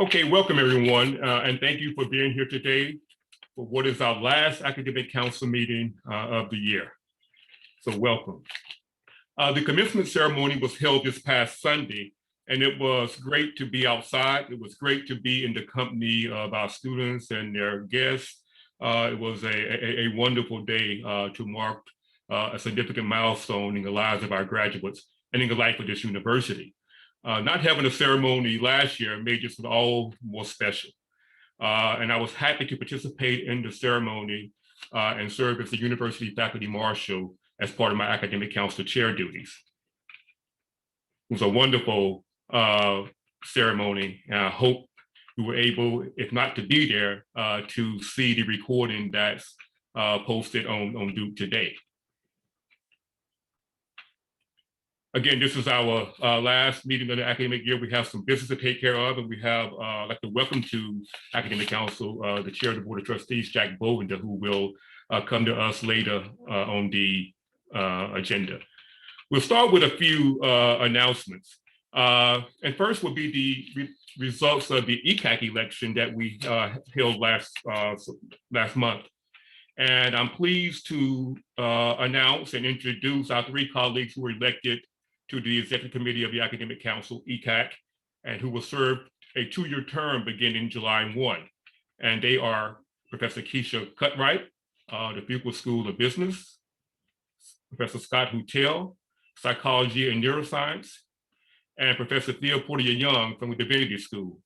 Okay, welcome everyone, and thank you for being here today for what is our last Academic Council meeting of the year. So welcome. The commencement ceremony was held this past Sunday, and it was great to be outside. It was great to be in the company of our students and their guests. It was a wonderful day to mark a significant milestone in the lives of our graduates and in the life of this university. Not having a ceremony last year made this all more special. And I was happy to participate in the ceremony and serve as the University Faculty Marshal as part of my Academic Council chair duties. It was a wonderful ceremony, and I hope you were able, if not to be there, to see the recording that's posted on Duke today. Again, this is our last meeting of the academic year. We have some business to take care of, and we have, I'd like to welcome to Academic Council, the Chair of the Board of Trustees, Jack Bovender, who will come to us later on the agenda. We'll start with a few announcements. And first will be the results of the ECAC election that we held last month. And I'm pleased to announce and introduce our three colleagues who were elected to the Executive Committee of the Academic Council, ECAC, and who will serve a 2-year term beginning July 1. And they are Professor Keisha Cutright, the Fuqua School of Business, Professor Scott Hutel, Psychology and Neuroscience, and Professor Thea Porter-Young from the Divinity School.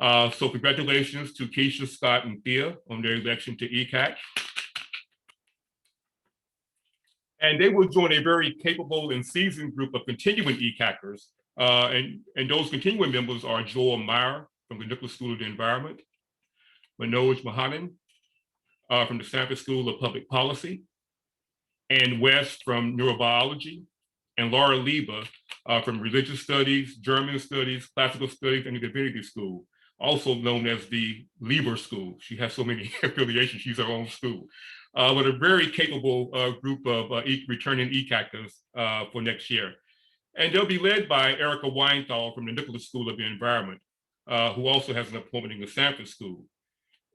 So congratulations to Keisha, Scott, and Thea on their election to ECAC. And they will join a very capable and seasoned group of continuing ECACers. And those continuing members are Joel Meyer from the Nicholas School of the Environment, Manoj Mahanan from the Stanford School of Public Policy, Ann West from Neurobiology, and Laura Lieba from Religious Studies, German Studies, Classical Studies, and the Divinity School, also known as the Lieber School. She has so many affiliations, she's her own school. But a very capable group of returning ECACers for next year. And they'll be led by Erica Weinthal from the Nicholas School of the Environment, who also has an appointment in the Stanford School.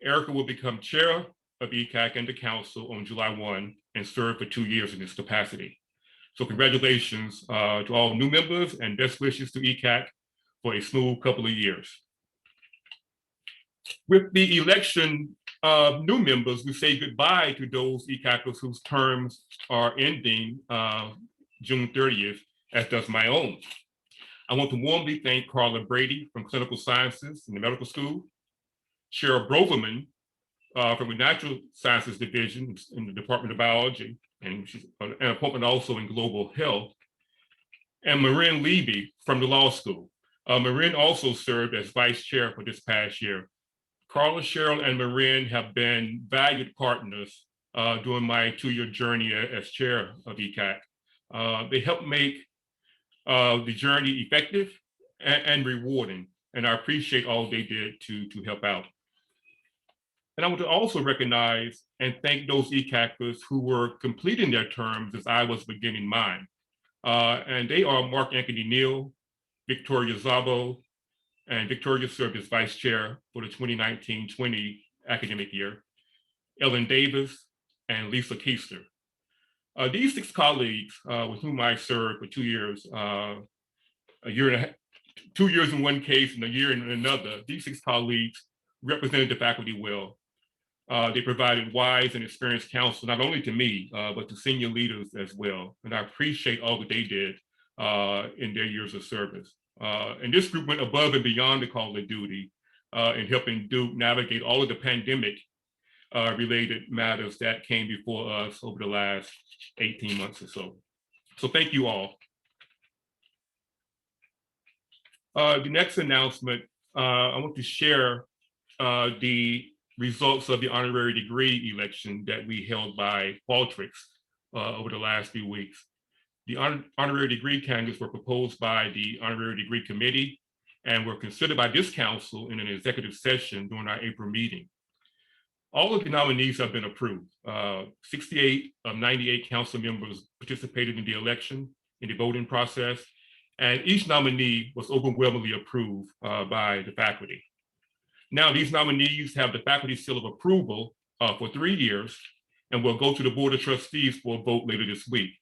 Erica will become chair of ECAC and the council on July 1 and serve for 2 years in this capacity. So congratulations to all new members and best wishes to ECAC for a smooth couple of years. With the election of new members, we say goodbye to those ECACers whose terms are ending June 30th, as does my own. I want to warmly thank Carla Brady from Clinical Sciences in the Medical School, Cheryl Broverman from the Natural Sciences Division in the Department of Biology, and she's an appointment also in Global Health, and Marin Levy from the Law School. Marin also served as vice chair for this past year. Carla, Cheryl, and Marin have been valued partners during my 2-year journey as chair of ECAC. They helped make the journey effective and rewarding, and I appreciate all they did to help out. And I want to also recognize and thank those ECACers who were completing their terms as I was beginning mine. And they are Mark Anthony Neal, Victoria Szabo, and Victoria served as vice chair for the 2019-20 academic year, Ellen Davis, and Lisa Keister. These 6 colleagues with whom I served for 2 years, a year and a half, 2 years in one case and a year in another, these 6 colleagues represented the faculty well. They provided wise and experienced counsel, not only to me, but to senior leaders as well. And I appreciate all that they did in their years of service. And this group went above and beyond the call of duty in helping Duke navigate all of the pandemic related matters that came before us over the last 18 months or so. So thank you all. The next announcement, I want to share the results of the honorary degree election that we held by Qualtrics over the last few weeks. The honorary degree candidates were proposed by the honorary degree committee and were considered by this council in an executive session during our April meeting. All of the nominees have been approved. 68 of 98 council members participated in the election, in the voting process, and each nominee was overwhelmingly approved by the faculty. Now, these nominees have the faculty seal of approval for 3 years and will go to the Board of Trustees for a vote later this week.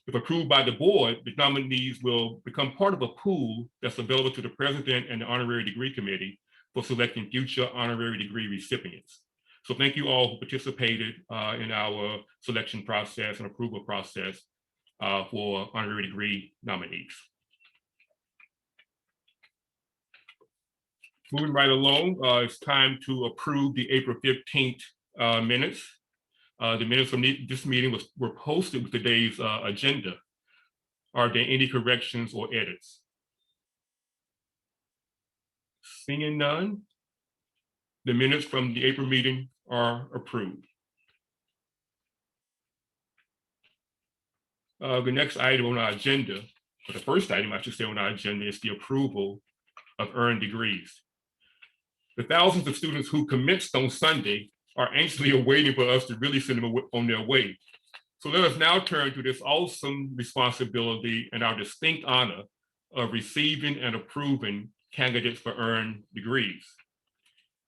If approved by the board, the nominees will become part of a pool that's available to the president and the honorary degree committee for selecting future honorary degree recipients. So thank you all who participated in our selection process and approval process for honorary degree nominees. Moving right along, it's time to approve the April 15th minutes. The minutes from this meeting were posted with today's agenda. Are there any corrections or edits? Seeing none, the minutes from the April meeting are approved. The next item on our agenda, or the first item I should say on our agenda, is the approval of earned degrees. The thousands of students who commenced on Sunday are anxiously awaiting for us to really send them on their way. So let us now turn to this awesome responsibility and our distinct honor of receiving and approving candidates for earned degrees.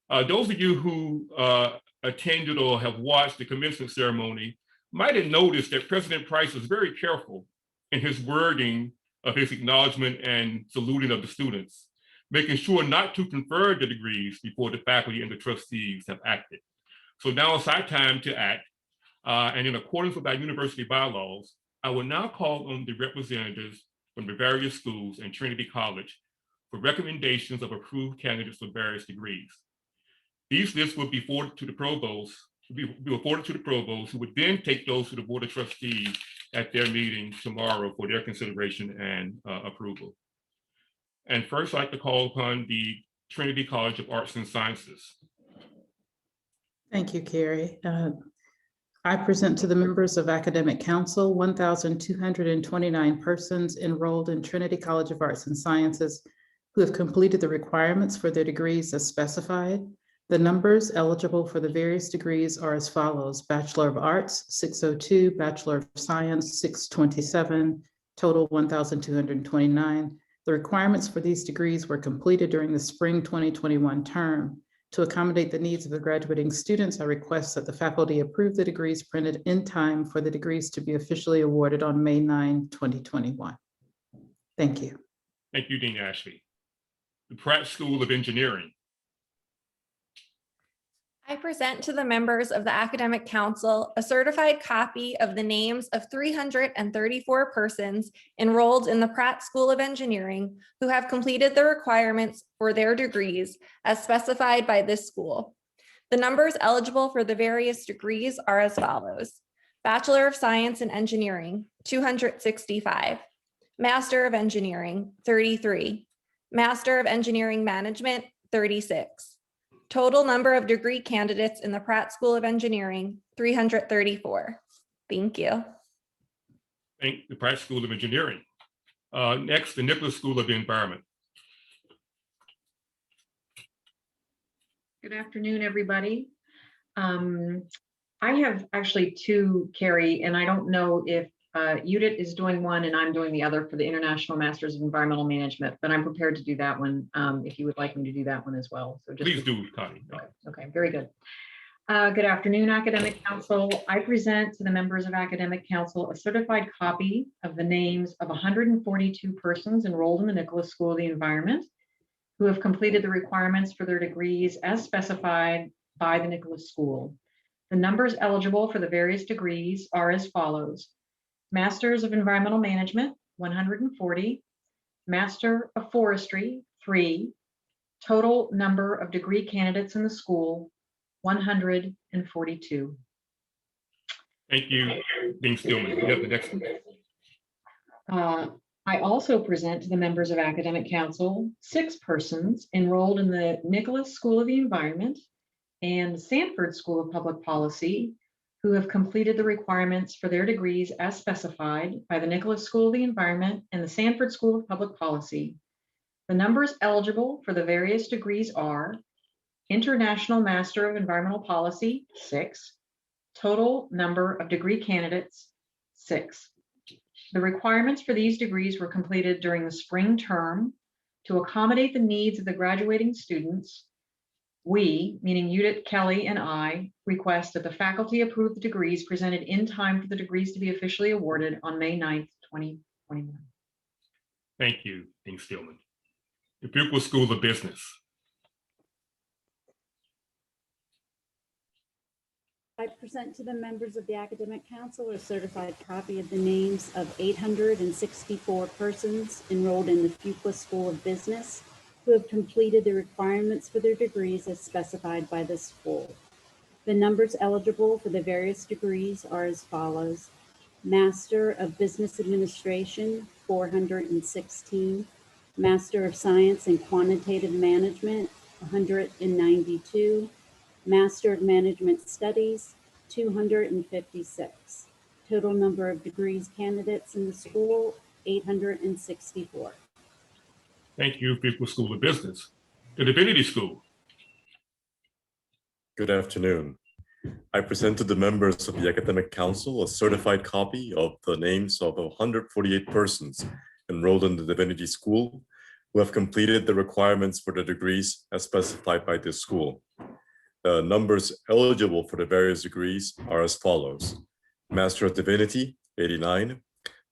Those of you who attended or have watched the commencement ceremony might have noticed that President Price was very careful in his wording of his acknowledgement and saluting of the students, making sure not to confer the degrees before the faculty and the trustees have acted. So now it's our time to act. And in accordance with our university bylaws, I will now call on the representatives from the various schools and Trinity College for recommendations of approved candidates for various degrees. These lists will be forwarded to the provost, who would then take those to the Board of Trustees at their meeting tomorrow for their consideration and approval. And first, I'd like to call upon the Trinity College of Arts and Sciences. Thank you, Carrie. I present to the members of Academic Council 1,229 persons enrolled in Trinity College of Arts and Sciences who have completed the requirements for their degrees as specified. The numbers eligible for the various degrees are as follows: Bachelor of Arts, 602, Bachelor of Science, 627, total 1,229. The requirements for these degrees were completed during the spring 2021 term. To accommodate the needs of the graduating students, I request that the faculty approve the degrees printed in time for the degrees to be officially awarded on May 9, 2021. Thank you. Thank you, Dean Ashley. The Pratt School of Engineering. I present to the members of the Academic Council a certified copy of the names of 334 persons enrolled in the Pratt School of Engineering who have completed the requirements for their degrees as specified by this school. The numbers eligible for the various degrees are as follows: Bachelor of Science in Engineering, 265, Master of Engineering, 33, Master of Engineering Management, 36. Total number of degree candidates in the Pratt School of Engineering, 334. Thank you. Thank the Pratt School of Engineering. Next, the Nicholas School of the Environment. Good afternoon, everybody. I have actually two, Carrie, and I don't know if UDIT is doing one and I'm doing the other for the International Masters of Environmental Management, but I'm prepared to do that one if you would like me to do that one as well. So Please do, Connie. Okay, very good. Good afternoon, Academic Council. I present to the members of Academic Council a certified copy of the names of 142 persons enrolled in the Nicholas School of the Environment who have completed the requirements for their degrees as specified by the Nicholas School. The numbers eligible for the various degrees are as follows: Masters of Environmental Management, 140, Master of Forestry, 3, total number of degree candidates in the school, 142. Thank you, Dean Stillman. You have the next one. I also present to the members of Academic Council 6 persons enrolled in the Nicholas School of the Environment and the Sanford School of Public Policy who have completed the requirements for their degrees as specified by the Nicholas School of the Environment and the Sanford School of Public Policy. The numbers eligible for the various degrees are International Master of Environmental Policy, 6, total number of degree candidates, 6. The requirements for these degrees were completed during the spring term to accommodate the needs of the graduating students. We, meaning Judith, Kelly, and I, request that the faculty approve the degrees presented in time for the degrees to be officially awarded on May 9th, 2021. Thank you, Dean Stillman. The Fuqua School of Business. I present to the members of the Academic Council a certified copy of the names of 864 persons enrolled in the Fuqua School of Business who have completed the requirements for their degrees as specified by the school. The numbers eligible for the various degrees are as follows: Master of Business Administration, 416, Master of Science in Quantitative Management, 192, Master of Management Studies, 256. Total number of degrees candidates in the school, 864. Thank you, Fuqua School of Business. The Divinity School. Good afternoon. I present to the members of the Academic Council a certified copy of the names of 148 persons enrolled in the Divinity School who have completed the requirements for the degrees as specified by this school. The numbers eligible for the various degrees are as follows: Master of Divinity, 89,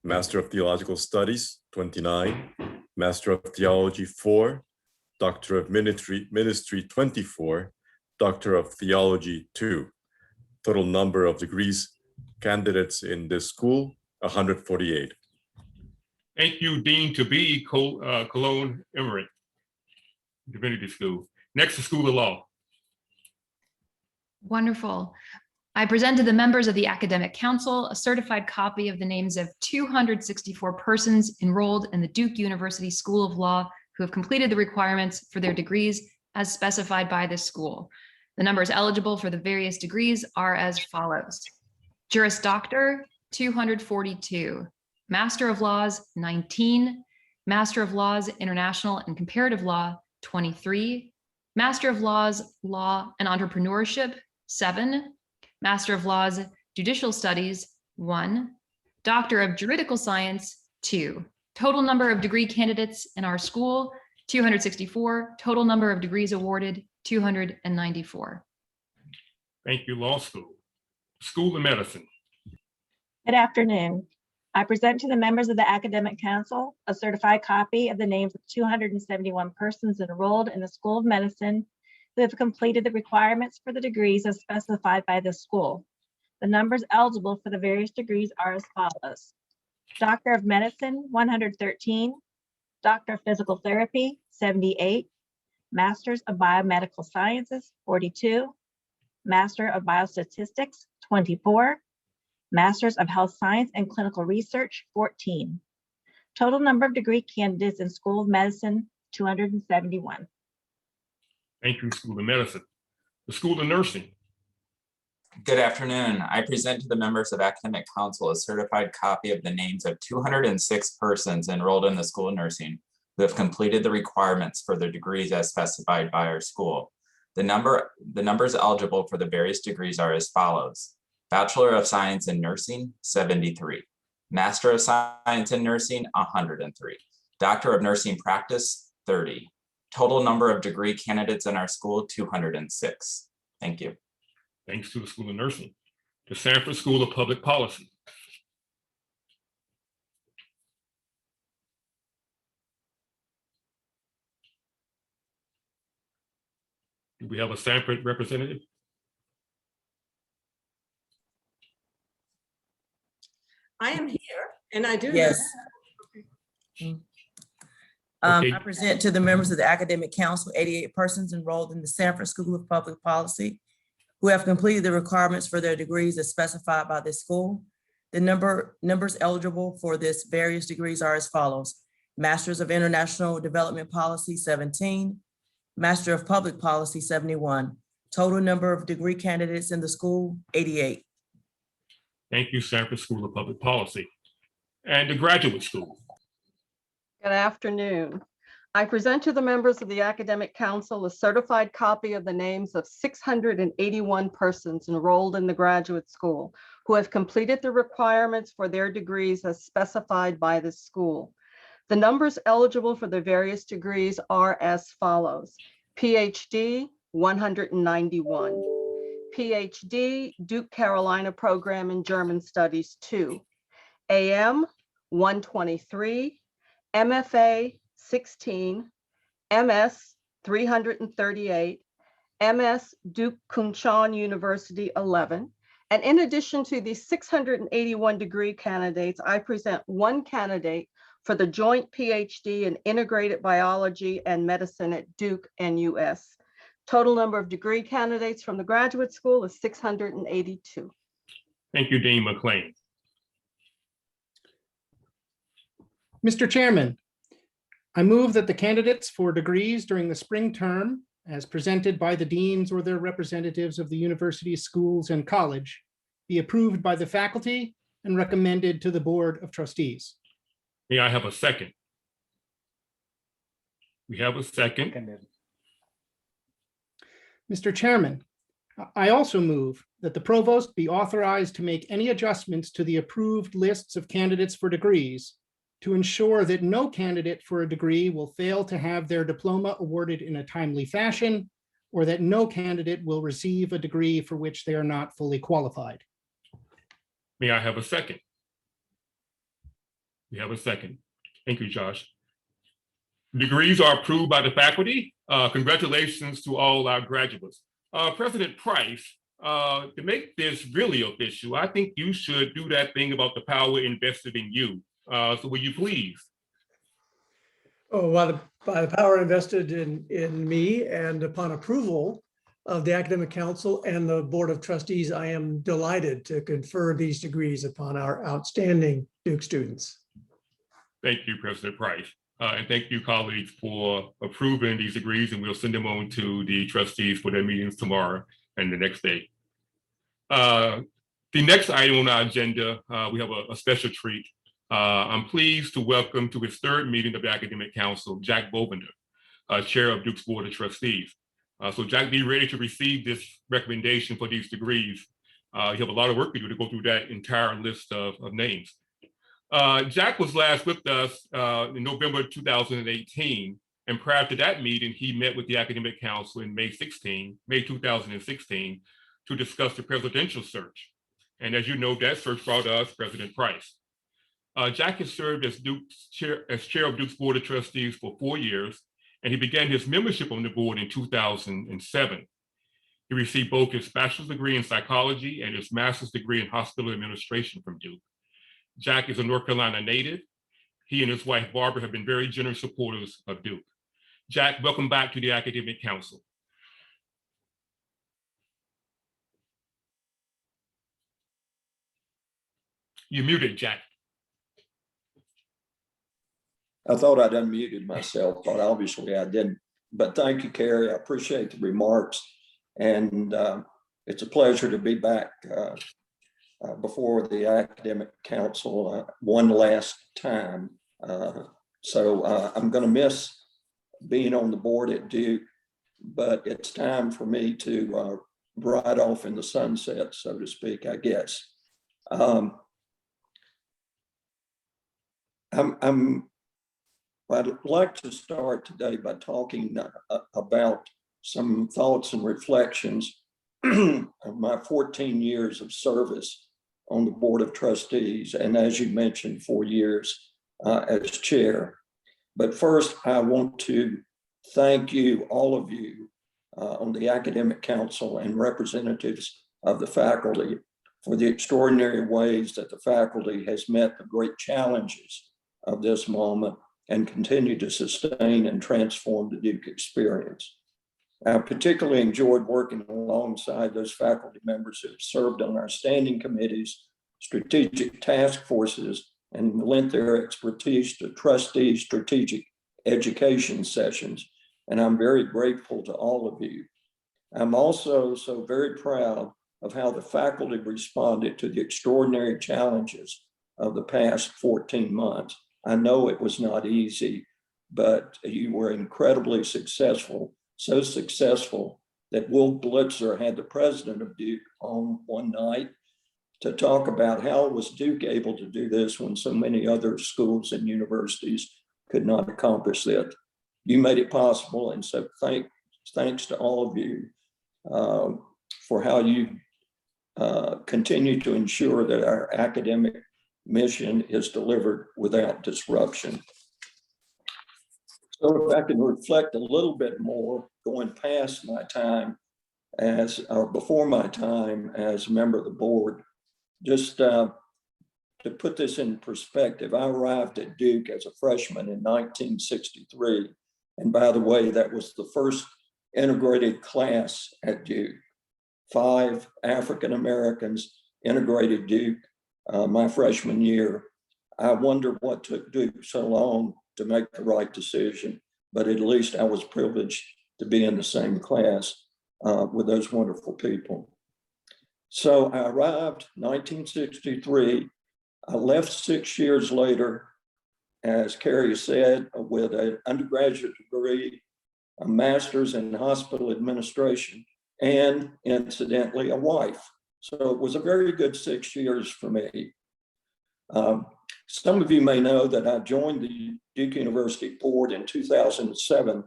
Master of Theological Studies, 29, Master of Theology, 4, Doctor of Ministry, 24, Doctor of Theology, 2. Total number of degrees candidates in this school, 148. Thank you, Dean to-be Cologne Emmerich, Divinity School. Next, the School of Law. Wonderful. I present to the members of the Academic Council a certified copy of the names of 264 persons enrolled in the Duke University School of Law who have completed the requirements for their degrees as specified by this school. The numbers eligible for the various degrees are as follows: Juris Doctor, 242, Master of Laws, 19, Master of Laws, International and Comparative Law, 23, Master of Laws, Law and Entrepreneurship, 7, Master of Laws, Judicial Studies, 1, Doctor of Juridical Science, 2. Total number of degree candidates in our school, 264. Total number of degrees awarded, 294. Thank you, Law School. School of Medicine. Good afternoon. I present to the members of the Academic Council a certified copy of the names of 271 persons enrolled in the School of Medicine who have completed the requirements for the degrees as specified by the school. The numbers eligible for the various degrees are as follows: Doctor of Medicine, 113, Doctor of Physical Therapy, 78, Masters of Biomedical Sciences, 42, Master of Biostatistics, 24, Masters of Health Science and Clinical Research, 14. Total number of degree candidates in School of Medicine, 271. Thank you, School of Medicine. The School of Nursing. Good afternoon. I present to the members of Academic Council a certified copy of the names of 206 persons enrolled in the School of Nursing who have completed the requirements for their degrees as specified by our school. The numbers eligible for the various degrees are as follows: Bachelor of Science in Nursing, 73, Master of Science in Nursing, 103, Doctor of Nursing Practice, 30. Total number of degree candidates in our school, 206. Thank you. Thanks to the School of Nursing. The Sanford School of Public Policy. Do we have a Sanford representative? I am here and I do. Yes. Okay. I present to the members of the Academic Council 88 persons enrolled in the Sanford School of Public Policy who have completed the requirements for their degrees as specified by this school. The numbers eligible for this various degrees are as follows: Masters of International Development Policy, 17, Master of Public Policy, 71. Total number of degree candidates in the school, 88. Thank you, Sanford School of Public Policy. And the Graduate School. Good afternoon. I present to the members of the Academic Council a certified copy of the names of 681 persons enrolled in the graduate school who have completed the requirements for their degrees as specified by the school. The numbers eligible for the various degrees are as follows: PhD, 191. PhD, Duke Carolina Program in German Studies, 2. AM, 123. MFA, 16. MS, 338. MS, Duke Kunshan University, 11. And in addition to the 681 degree candidates, I present one candidate for the joint PhD in integrated biology and medicine at Duke and US. Total number of degree candidates from the graduate school is 682. Thank you, Dean McLean. Mr. Chairman, I move that the candidates for degrees during the spring term, as presented by the deans or their representatives of the university, schools, and college, be approved by the faculty and recommended to the Board of Trustees. May I have a second? We have a second. Mr. Chairman, I also move that the provost be authorized to make any adjustments to the approved lists of candidates for degrees to ensure that no candidate for a degree will fail to have their diploma awarded in a timely fashion, or that no candidate will receive a degree for which they are not fully qualified. May I have a second? We have a second. Thank you, Josh. Degrees are approved by the faculty. Congratulations to all our graduates. President Price, to make this really official, I think you should do that thing about the power invested in you. So will you please? Oh, by the power invested in me, and upon approval of the Academic Council and the Board of Trustees, I am delighted to confer these degrees upon our outstanding Duke students. Thank you, President Price. And thank you, colleagues, for approving these degrees, and we'll send them on to the trustees for their meetings tomorrow and the next day. The next item on our agenda, we have a special treat. I'm pleased to welcome to his third meeting of the Academic Council, Jack Bovender, Chair of Duke's Board of Trustees. So Jack, be ready to receive this recommendation for these degrees. You have a lot of work to do to go through that entire list of names. Jack was last with us in November 2018, and prior to that meeting, he met with the Academic Council in May 2016, to discuss the presidential search. And as you know, that search brought us President Price. Jack has served as chair of Duke's Board of Trustees for 4 years, and he began his membership on the board in 2007. He received both his bachelor's degree in psychology and his master's degree in hospital administration from Duke. Jack is a North Carolina native. He and his wife, Barbara, have been very generous supporters of Duke. Jack, welcome back to the Academic Council. You're muted, Jack. I thought I'd unmuted myself, but obviously I didn't. But thank you, Carrie. I appreciate the remarks. And it's a pleasure to be back before the Academic Council one last time. So I'm going to miss being on the board at Duke, but it's time for me to ride off in the sunset, so to speak, I guess. I'd like to start today by talking about some thoughts and reflections of my 14 years of service on the Board of Trustees, and as you mentioned, 4 years as chair. But first, I want to thank you, all of you, on the Academic Council and representatives of the faculty for the extraordinary ways that the faculty has met the great challenges of this moment and continue to sustain and transform the Duke experience. I particularly enjoyed working alongside those faculty members who have served on our standing committees, strategic task forces, and lent their expertise to trustee strategic education sessions. And I'm very grateful to all of you. I'm also so very proud of how the faculty responded to the extraordinary challenges of the past 14 months. I know it was not easy, but you were incredibly successful, so successful that Will Blitzer had the president of Duke on one night to talk about how was Duke able to do this when so many other schools and universities could not accomplish that. You made it possible, and so thanks to all of you for how you continue to ensure that our academic mission is delivered without disruption. So if I can reflect a little bit more, going past my time or before my time as a member of the board, just to put this in perspective, I arrived at Duke as a freshman in 1963. And by the way, that was the first integrated class at Duke. 5 African Americans integrated Duke my freshman year. I wonder what took Duke so long to make the right decision, but at least I was privileged to be in the same class with those wonderful people. So I arrived 1963. I left 6 years later, as Carrie said, with an undergraduate degree, a master's in hospital administration, and incidentally, a wife. So it was a very good 6 years for me. Some of you may know that I joined the Duke University board in 2007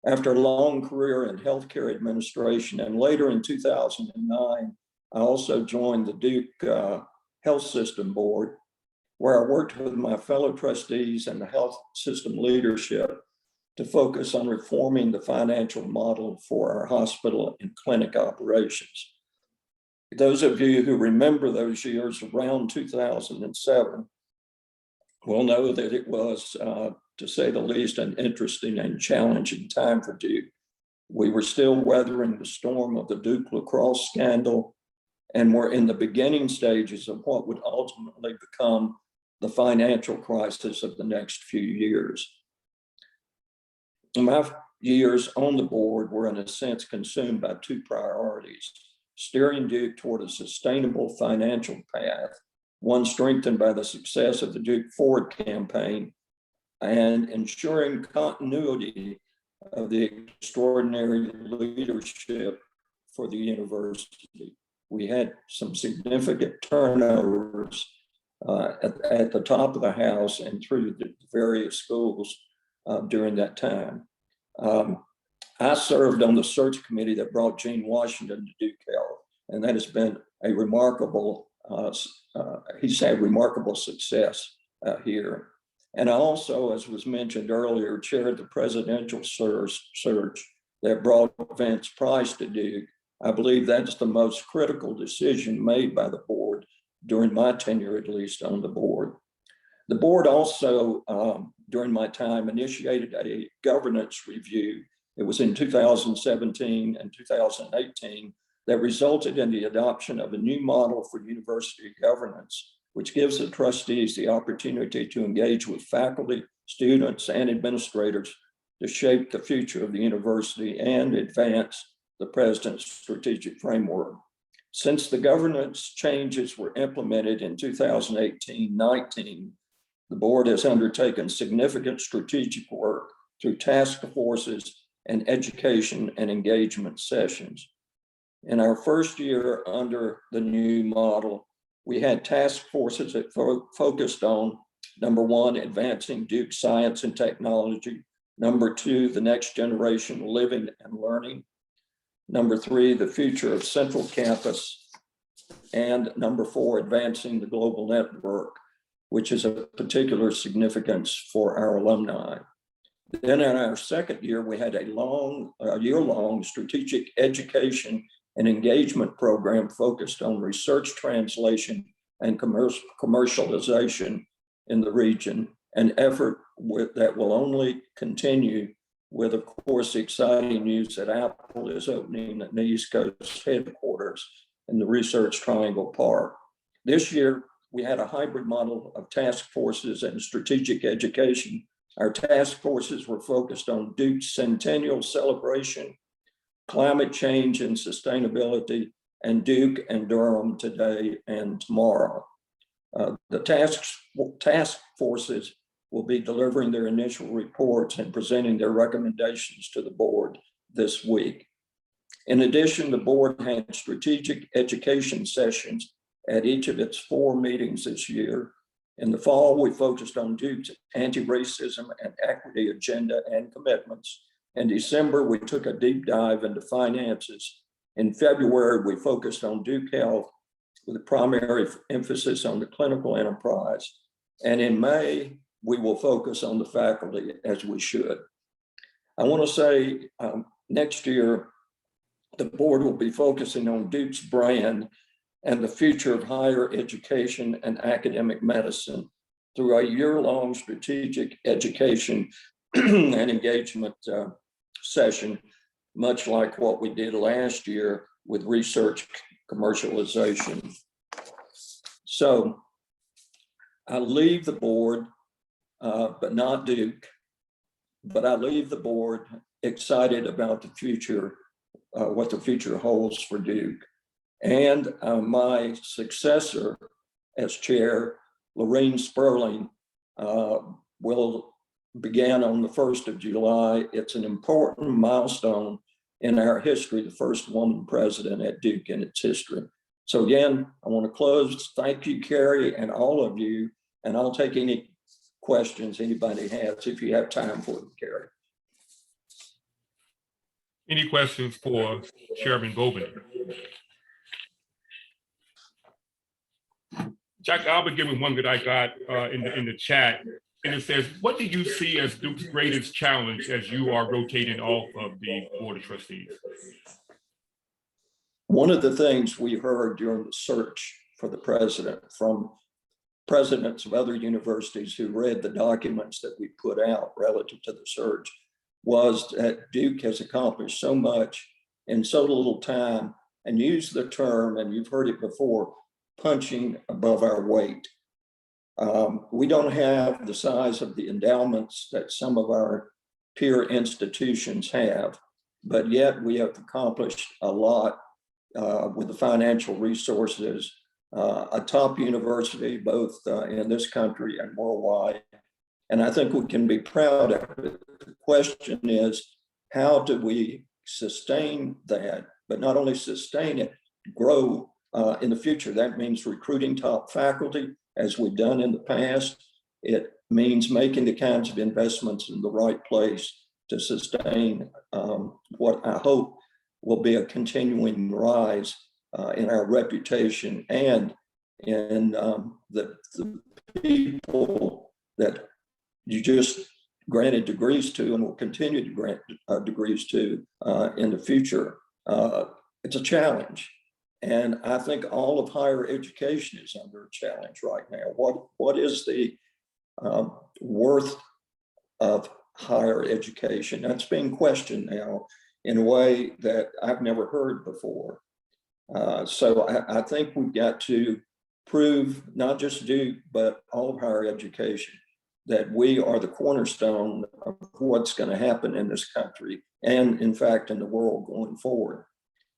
after a long career in healthcare administration, and later in 2009, I also joined the Duke Health System Board, where I worked with my fellow trustees and the health system leadership to focus on reforming the financial model for our hospital and clinic operations. Those of you who remember those years around 2007 will know that it was, to say the least, an interesting and challenging time for Duke. We were still weathering the storm of the Duke lacrosse scandal, and we're in the beginning stages of what would ultimately become the financial crisis of the next few years. My years on the board were in a sense consumed by 2 priorities: steering Duke toward a sustainable financial path, one strengthened by the success of the Duke Forward campaign, and ensuring continuity of the extraordinary leadership for the university. We had some significant turnovers at the top of the house and through the various schools during that time. I served on the search committee that brought Gene Washington to Duke Health, and that has been a remarkable, he's had remarkable success here. And I also, as was mentioned earlier, chaired the presidential search that brought Vince Price to Duke. I believe that's the most critical decision made by the board during my tenure, at least on the board. The board also, during my time, initiated a governance review. It was in 2017 and 2018 that resulted in the adoption of a new model for university governance, which gives the trustees the opportunity to engage with faculty, students, and administrators to shape the future of the university and advance the president's strategic framework. Since the governance changes were implemented in 2018-19, the board has undertaken significant strategic work through task forces and education and engagement sessions. In our first year under the new model, we had task forces that focused on, number 1, advancing Duke science and technology. Number 2, the next generation living and learning. Number 3, the future of Central Campus. And number 4, advancing the global network, which is of particular significance for our alumni. Then in our second year, we had a year-long strategic education and engagement program focused on research translation and commercialization in the region, an effort that will only continue with, of course, the exciting news that Apple is opening an East Coast headquarters in the Research Triangle Park. This year, we had a hybrid model of task forces and strategic education. Our task forces were focused on Duke's centennial celebration, climate change and sustainability, and Duke and Durham today and tomorrow. The task forces will be delivering their initial reports and presenting their recommendations to the board this week. In addition, the board had strategic education sessions at each of its 4 meetings this year. In the fall, we focused on Duke's anti-racism and equity agenda and commitments. In December, we took a deep dive into finances. In February, we focused on Duke Health with a primary emphasis on the clinical enterprise. And in May, we will focus on the faculty as we should. I want to say next year, the board will be focusing on Duke's brand and the future of higher education and academic medicine through a year-long strategic education and engagement session, much like what we did last year with research commercialization. So I leave the board, but not Duke, but I leave the board excited about the future, what the future holds for Duke. And my successor as chair, Lorene Sperling, will begin on the 1st of July. It's an important milestone in our history, the first woman president at Duke in its history. So again, I want to close. Thank you, Carrie, and all of you. And I'll take any questions anybody has if you have time for them, Carrie. Any questions for Chairman Govan? Jack, I'll be giving one that I got in the chat. And it says, what do you see as Duke's greatest challenge as you are rotating off of the Board of Trustees? One of the things we heard during the search for the president from presidents of other universities who read the documents that we put out relative to the search was that Duke has accomplished so much in so little time, and use the term, and you've heard it before, punching above our weight. We don't have the size of the endowments that some of our peer institutions have, but yet we have accomplished a lot with the financial resources, a top university, both in this country and worldwide. And I think we can be proud of it. The question is, how do we sustain that, but not only sustain it, grow in the future? That means recruiting top faculty, as we've done in the past. It means making the kinds of investments in the right place to sustain what I hope will be a continuing rise in our reputation and in the people that you just granted degrees to and will continue to grant degrees to in the future. It's a challenge. And I think all of higher education is under a challenge right now. What is the worth of higher education? That's being questioned now in a way that I've never heard before. So I think we've got to prove, not just Duke, but all of higher education, that we are the cornerstone of what's going to happen in this country and, in fact, in the world going forward.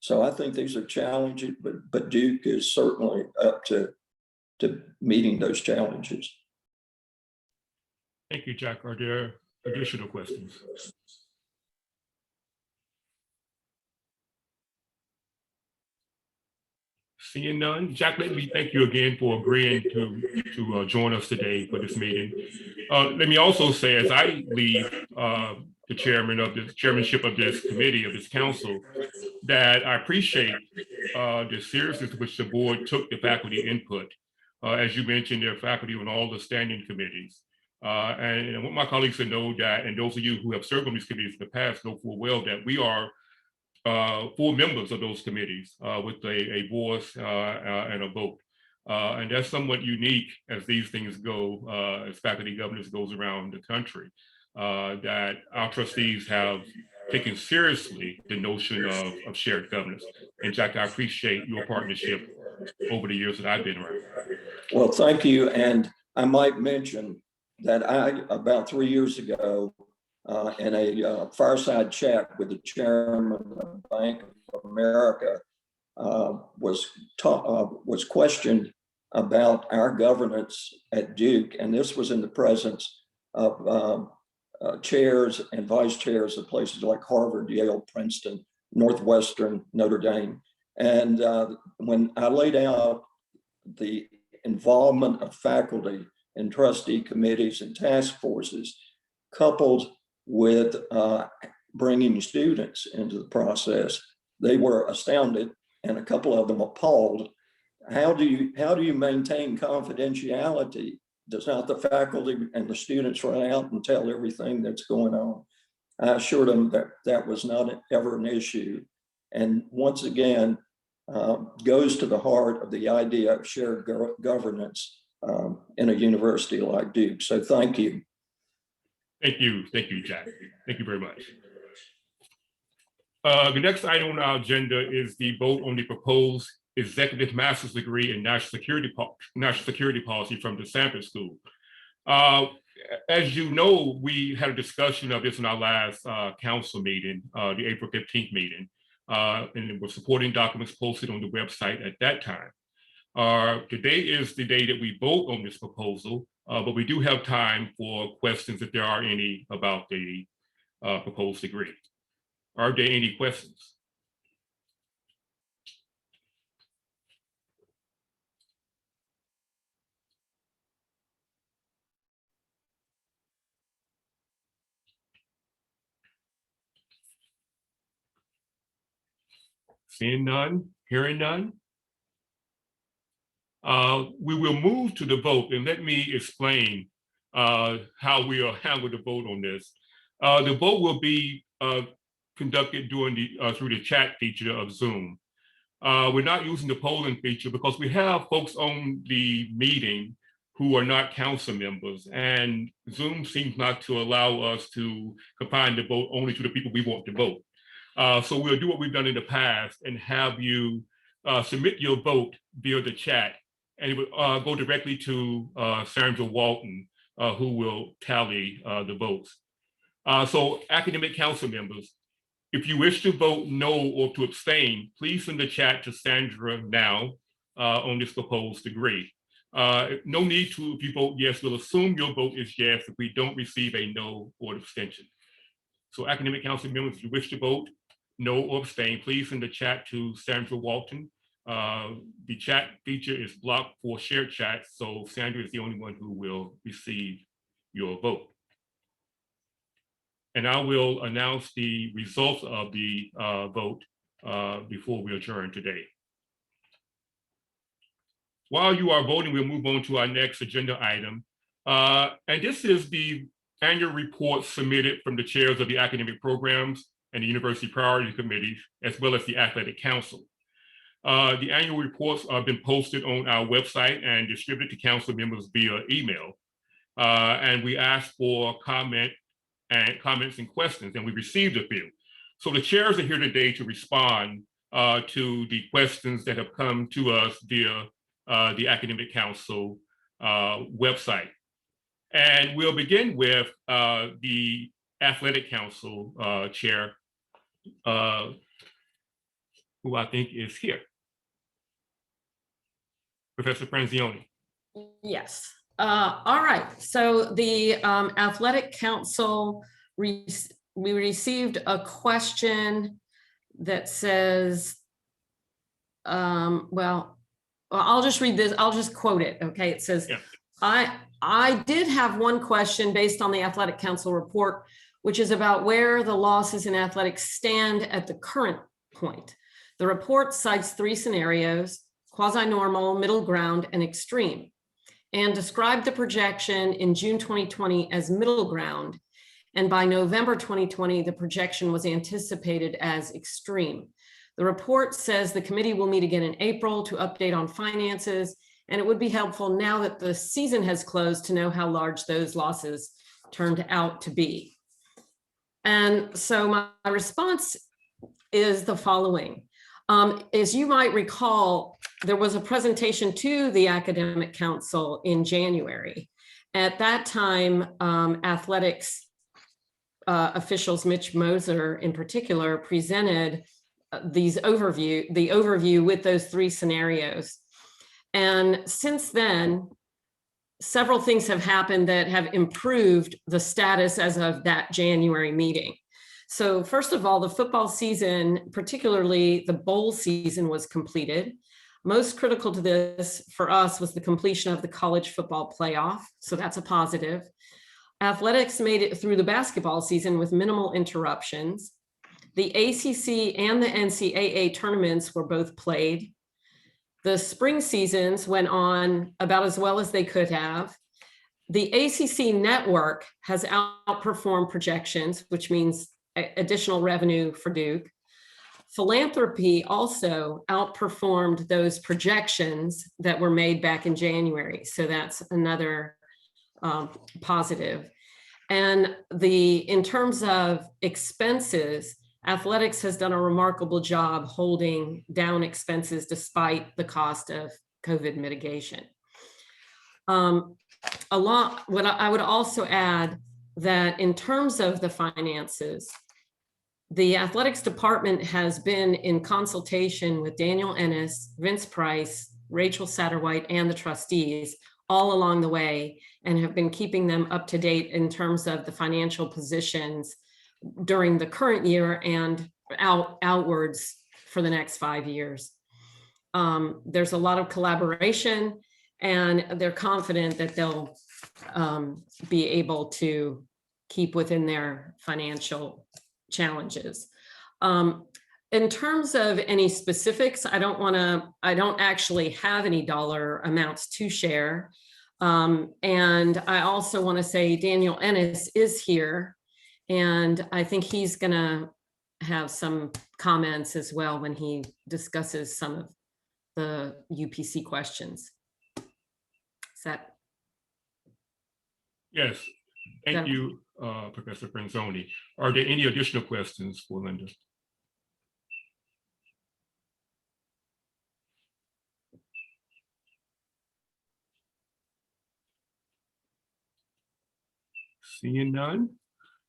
So I think these are challenges, but Duke is certainly up to meeting those challenges. Thank you, Jack. Are there additional questions? Seeing none, Jack, let me thank you again for agreeing to join us today for this meeting. Let me also say, as I leave the chairmanship of this committee, of this council, that I appreciate the seriousness with which the board took the faculty input. As you mentioned, there are faculty on all the standing committees. And I want my colleagues to know that, and those of you who have served on these committees in the past know full well that we are full members of those committees with a voice and a vote. And that's somewhat unique as these things go, as faculty governance goes around the country, that our trustees have taken seriously the notion of shared governance. And Jack, I appreciate your partnership over the years that I've been around. Well, thank you. And I might mention that about 3 years ago, in a fireside chat with the chairman of Bank of America, was questioned about our governance at Duke. And this was in the presence of chairs and vice chairs of places like Harvard, Yale, Princeton, Northwestern, Notre Dame. And when I laid out the involvement of faculty in trustee committees and task forces, coupled with bringing students into the process. They were astounded, and a couple of them appalled. How do you maintain confidentiality? Does not the faculty and the students run out and tell everything that's going on? I assured them that that was not ever an issue. And once again, goes to the heart of the idea of shared governance in a university like Duke. So thank you. Thank you, Jack. Thank you very much. The next item on our agenda is the vote on the proposed executive master's degree in national security policy from the Sanford School. As you know, we had a discussion of this in our last council meeting, the April 15th meeting, and we're supporting documents posted on the website at that time. Today is the day that we vote on this proposal, but we do have time for questions if there are any about the proposed degree. Are there any questions? Seeing none, hearing none. We will move to the vote, and let me explain how we will handle the vote on this. The vote will be conducted through the chat feature of Zoom. We're not using the polling feature because we have folks on the meeting who are not council members, and Zoom seems not to allow us to confine the vote only to the people we want to vote. So we'll do what we've done in the past and have you submit your vote via the chat, and it will go directly to Sandra Walton, who will tally the votes. So academic council members, if you wish to vote no or to abstain, please send the chat to Sandra now on this proposed degree. No need to, if you vote yes, we'll assume your vote is yes if we don't receive a no or abstention. So academic council members, if you wish to vote no or abstain, please send the chat to Sandra Walton. The chat feature is blocked for shared chats, so Sandra is the only one who will receive your vote. And I will announce the results of the vote before we adjourn today. While you are voting, we'll move on to our next agenda item. And this is the annual report submitted from the chairs of the academic programs and the university priority committees, as well as the athletic council. The annual reports have been posted on our website and distributed to council members via email. And we asked for comments and questions, and we received a few. So the chairs are here today to respond to the questions that have come to us via the academic council website. And we'll begin with the athletic council chair, who I think is here. Professor Franzioni. Yes. All right. So the athletic council, we received a question that says, well, I'll just read this. I'll just quote it. Okay. It says, yeah. I did have one question based on the athletic council report, which is about where the losses in athletics stand at the current point. The report cites 3 scenarios: quasi-normal, middle ground, and extreme, and described the projection in June 2020 as middle ground. And by November 2020, the projection was anticipated as extreme. The report says the committee will meet again in April to update on finances, and it would be helpful now that the season has closed to know how large those losses turned out to be. And so my response is the following. As you might recall, there was a presentation to the academic council in January. At that time, athletics officials, Mitch Moser in particular, presented the overview with those 3 scenarios. And since then, several things have happened that have improved the status as of that January meeting. So first of all, the football season, particularly the bowl season, was completed. Most critical to this for us was the completion of the college football playoff. So that's a positive. Athletics made it through the basketball season with minimal interruptions. The ACC and the NCAA tournaments were both played. The spring seasons went on about as well as they could have. The ACC network has outperformed projections, which means additional revenue for Duke. Philanthropy also outperformed those projections that were made back in January. So that's another positive. And in terms of expenses, athletics has done a remarkable job holding down expenses despite the cost of COVID mitigation. What I would also add that in terms of the finances, the athletics department has been in consultation with Daniel Ennis, Vince Price, Rachel Satterwhite, and the trustees all along the way, and have been keeping them up to date in terms of the financial positions during the current year and outwards for the next 5 years. There's a lot of collaboration, and they're confident that they'll be able to keep within their financial challenges. In terms of any specifics, I don't actually have any dollar amounts to share. And I also want to say Daniel Ennis is here, and I think he's gonna have some comments as well when he discusses some of the UPC questions. Is that? Yes, thank you, Professor Franzoni. Are there any additional questions for Linda? Seeing none,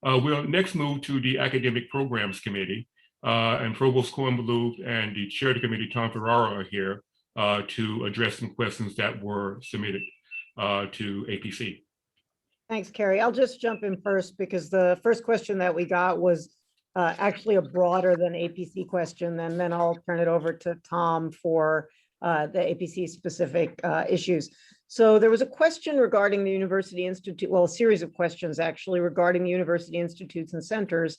we'll next move to the Academic Programs Committee, and Provost Kornbluth and the Chair of the committee, Tom Ferrara, are here to address some questions that were submitted to APC. Thanks, Carrie. I'll just jump in first because the first question that we got was actually a broader than APC question, and then I'll turn it over to Tom for the APC specific issues. So there was a question regarding the University Institute, well, a series of questions actually regarding the University Institutes and Centers.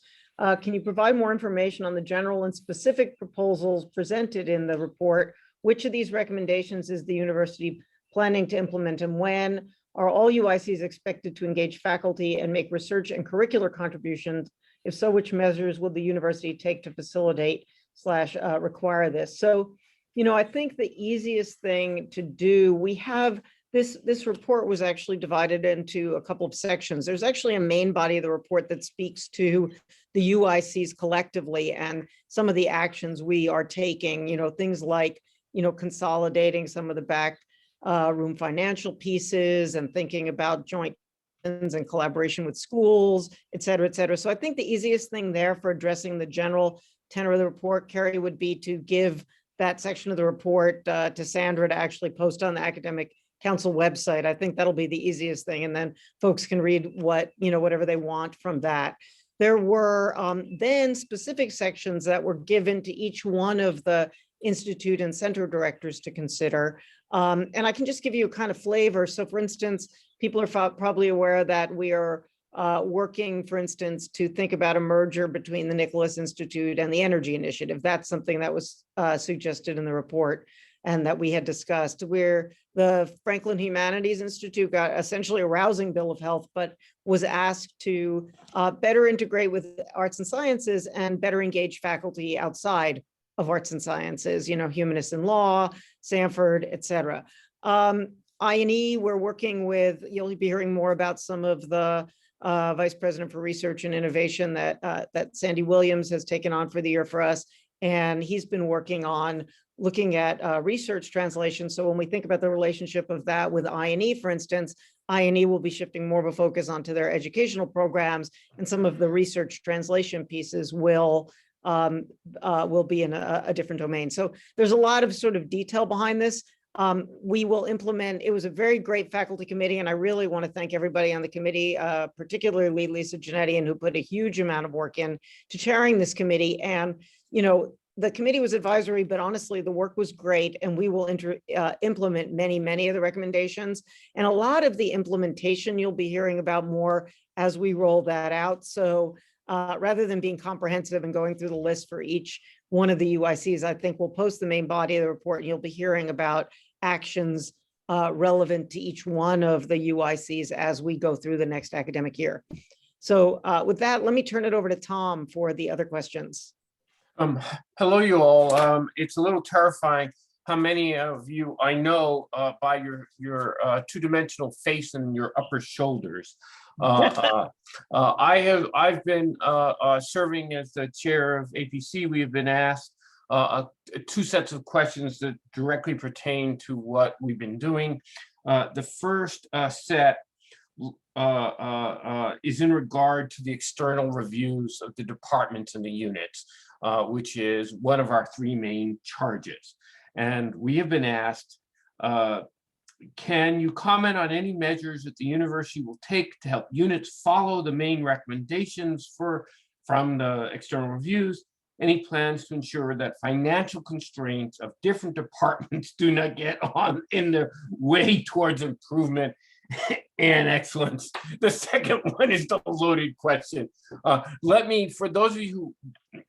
Can you provide more information on the general and specific proposals presented in the report? Which of these recommendations is the university planning to implement, and when? Are all UICs expected to engage faculty and make research and curricular contributions? If so, which measures will the university take to facilitate / require this? So, you know, I think the easiest thing to do, we have this report was actually divided into a couple of sections. There's actually a main body of the report that speaks to the UICs collectively and some of the actions we are taking, you know, things like, you know, consolidating some of the back room financial pieces and thinking about joint and collaboration with schools, et cetera, et cetera. So I think the easiest thing there for addressing the general tenor of the report, Carrie, would be to give that section of the report to Sandra to actually post on the Academic Council website. I think that'll be the easiest thing. And then folks can read whatever they want from that. There were then specific sections that were given to each one of the institute and center directors to consider. And I can just give you a kind of flavor. So for instance, people are probably aware that we are working, for instance, to think about a merger between the Nicholas Institute and the Energy Initiative. That's something that was suggested in the report and that we had discussed, where the Franklin Humanities Institute got essentially a rousing bill of health, but was asked to better integrate with arts and sciences and better engage faculty outside of arts and sciences, you know, humanists and law, Sanford, et cetera. I&E, we're working with, you'll be hearing more about some of the Vice President for Research and Innovation that Sandy Williams has taken on for the year for us. And he's been working on looking at research translation. So when we think about the relationship of that with I&E, for instance, I&E will be shifting more of a focus onto their educational programs, and some of the research translation pieces will be in a different domain. So there's a lot of sort of detail behind this. We will implement, it was a very great faculty committee, and I really want to thank everybody on the committee, particularly Lisa Janetian, who put a huge amount of work in to chairing this committee. And, you know, the committee was advisory, but honestly, the work was great, and we will implement many of the recommendations. And a lot of the implementation you'll be hearing about more as we roll that out. So rather than being comprehensive and going through the list for each one of the UICs, I think we'll post the main body of the report, and you'll be hearing about actions relevant to each one of the UICs as we go through the next academic year. So with that, let me turn it over to Tom for the other questions. Hello, you all. It's a little terrifying how many of you I know by your two-dimensional face and your upper shoulders. I've been serving as the chair of APC. We have been asked two sets of questions that directly pertain to what we've been doing. The first set is in regard to the external reviews of the departments and the units, which is one of our three main charges. And we have been asked, can you comment on any measures that the university will take to help units follow the main recommendations from the external reviews? Any plans to ensure that financial constraints of different departments do not get in the way towards improvement and excellence? The second one is the loaded question. For those of you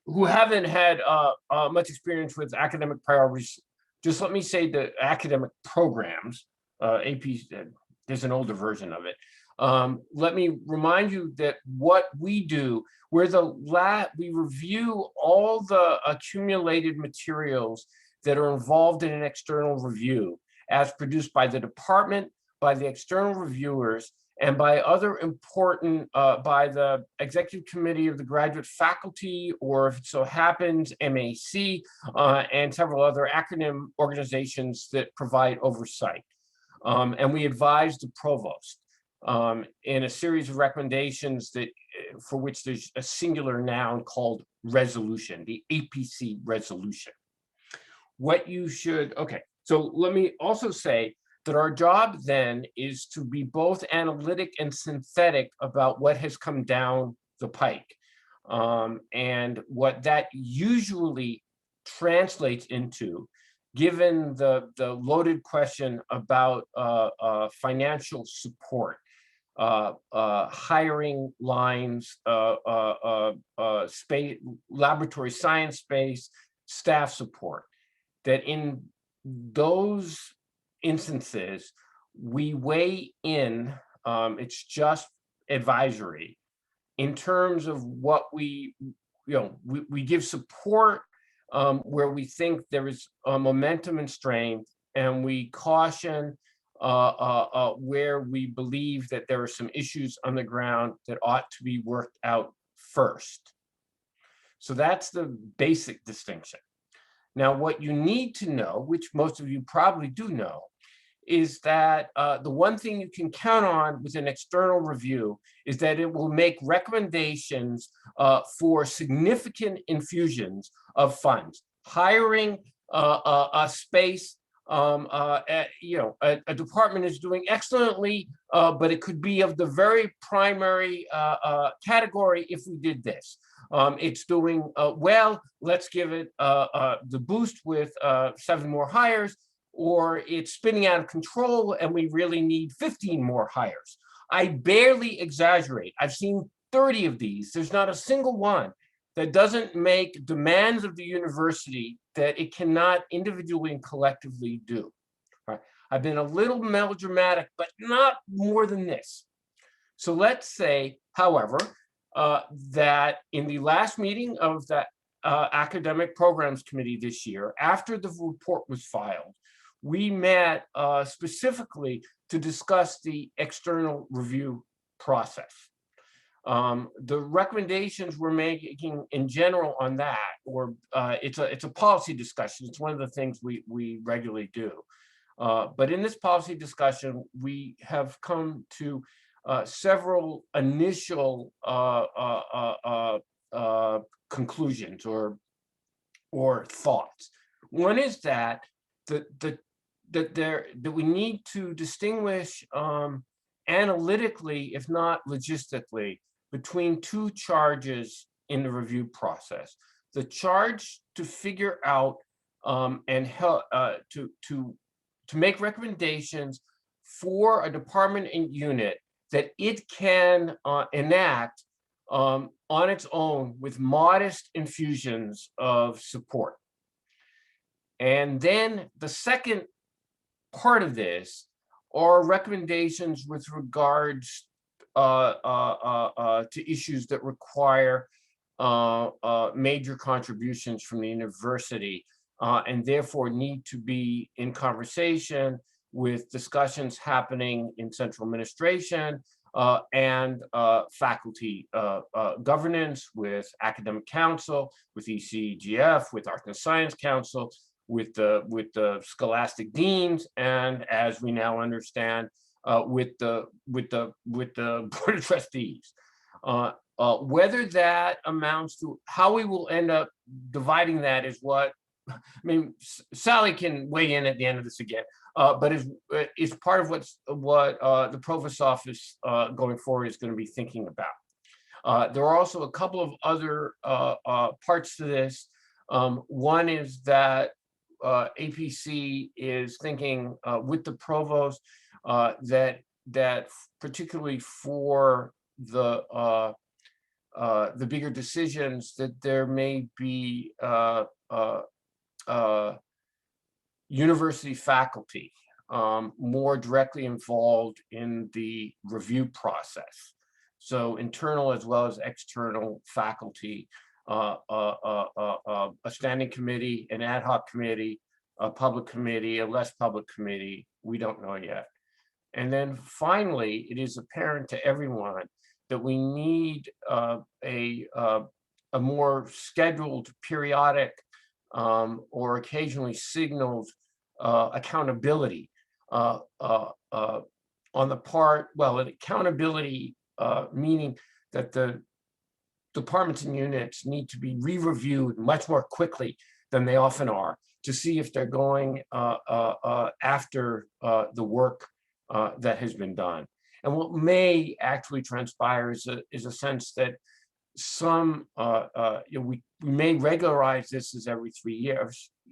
who haven't had much experience with academic priorities, just let me say the academic programs, AP, there's an older version of it. Let me remind you that what we do, we review all the accumulated materials that are involved in an external review as produced by the department, by the external reviewers, and by other important, by the executive committee of the graduate faculty, or if it so happens, MAC, and several other acronym organizations that provide oversight. And we advise the provost in a series of recommendations for which there's a singular noun called resolution, the APC resolution. So let me also say that our job then is to be both analytic and synthetic about what has come down the pike. And what that usually translates into, given the loaded question about financial support, hiring lines, space, laboratory science space, staff support, that in those instances, we weigh in, it's just advisory, in terms of what we give support where we think there is momentum and strength, and we caution where we believe that there are some issues on the ground that ought to be worked out first. So that's the basic distinction. Now, what you need to know, which most of you probably do know, is that the one thing you can count on with an external review is that it will make recommendations for significant infusions of funds, hiring a space. A department is doing excellently, but it could be of the very primary category if we did this. It's doing well, let's give it the boost with 7 more hires, or it's spinning out of control and we really need 15 more hires. I barely exaggerate. I've seen 30 of these. There's not a single one that doesn't make demands of the university that it cannot individually and collectively do. Right? I've been a little melodramatic, but not more than this. So let's say, however, that in the last meeting of the Academic Programs Committee this year, after the report was filed, we met specifically to discuss the external review process. The recommendations we're making in general on that, or it's a policy discussion. It's one of the things we regularly do. But in this policy discussion, we have come to several initial conclusions or thoughts. One is that that we need to distinguish analytically, if not logistically, between two charges in the review process. The charge to figure out and help to make recommendations for a department and unit that it can enact on its own with modest infusions of support. And then the second part of this are recommendations with regards to issues that require major contributions from the university and therefore need to be in conversation with discussions happening in central administration and faculty governance, with academic council, with ECGF, with Art and Science Council, with the scholastic deans, and as we now understand, with the Board of Trustees. Whether that amounts to how we will end up dividing that is what, I mean, Sally can weigh in at the end of this again, but is part of what the Provost's office going forward is going to be thinking about. There are also a couple of other parts to this. One is that APC is thinking with the provost that particularly for the bigger decisions, that there may be university faculty more directly involved in the review process. So internal as well as external faculty, a standing committee, an ad hoc committee, a public committee, a less public committee, we don't know yet. And then finally, it is apparent to everyone that we need a more scheduled, periodic, or occasionally signaled accountability on the part, well, an accountability meaning that the departments and units need to be re-reviewed much more quickly than they often are to see if they're going after the work that has been done. And what may actually transpire is a sense that some, we may regularize this as every 3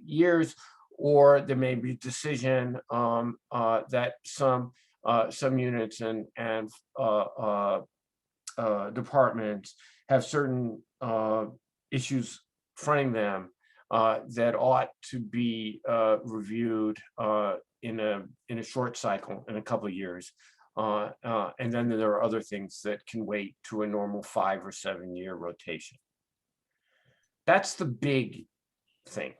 years, or there may be a decision that some units and departments have certain issues fronting them that ought to be reviewed in a short cycle in a couple of years. And then there are other things that can wait to a normal 5 or 7 year rotation. That's the big thing.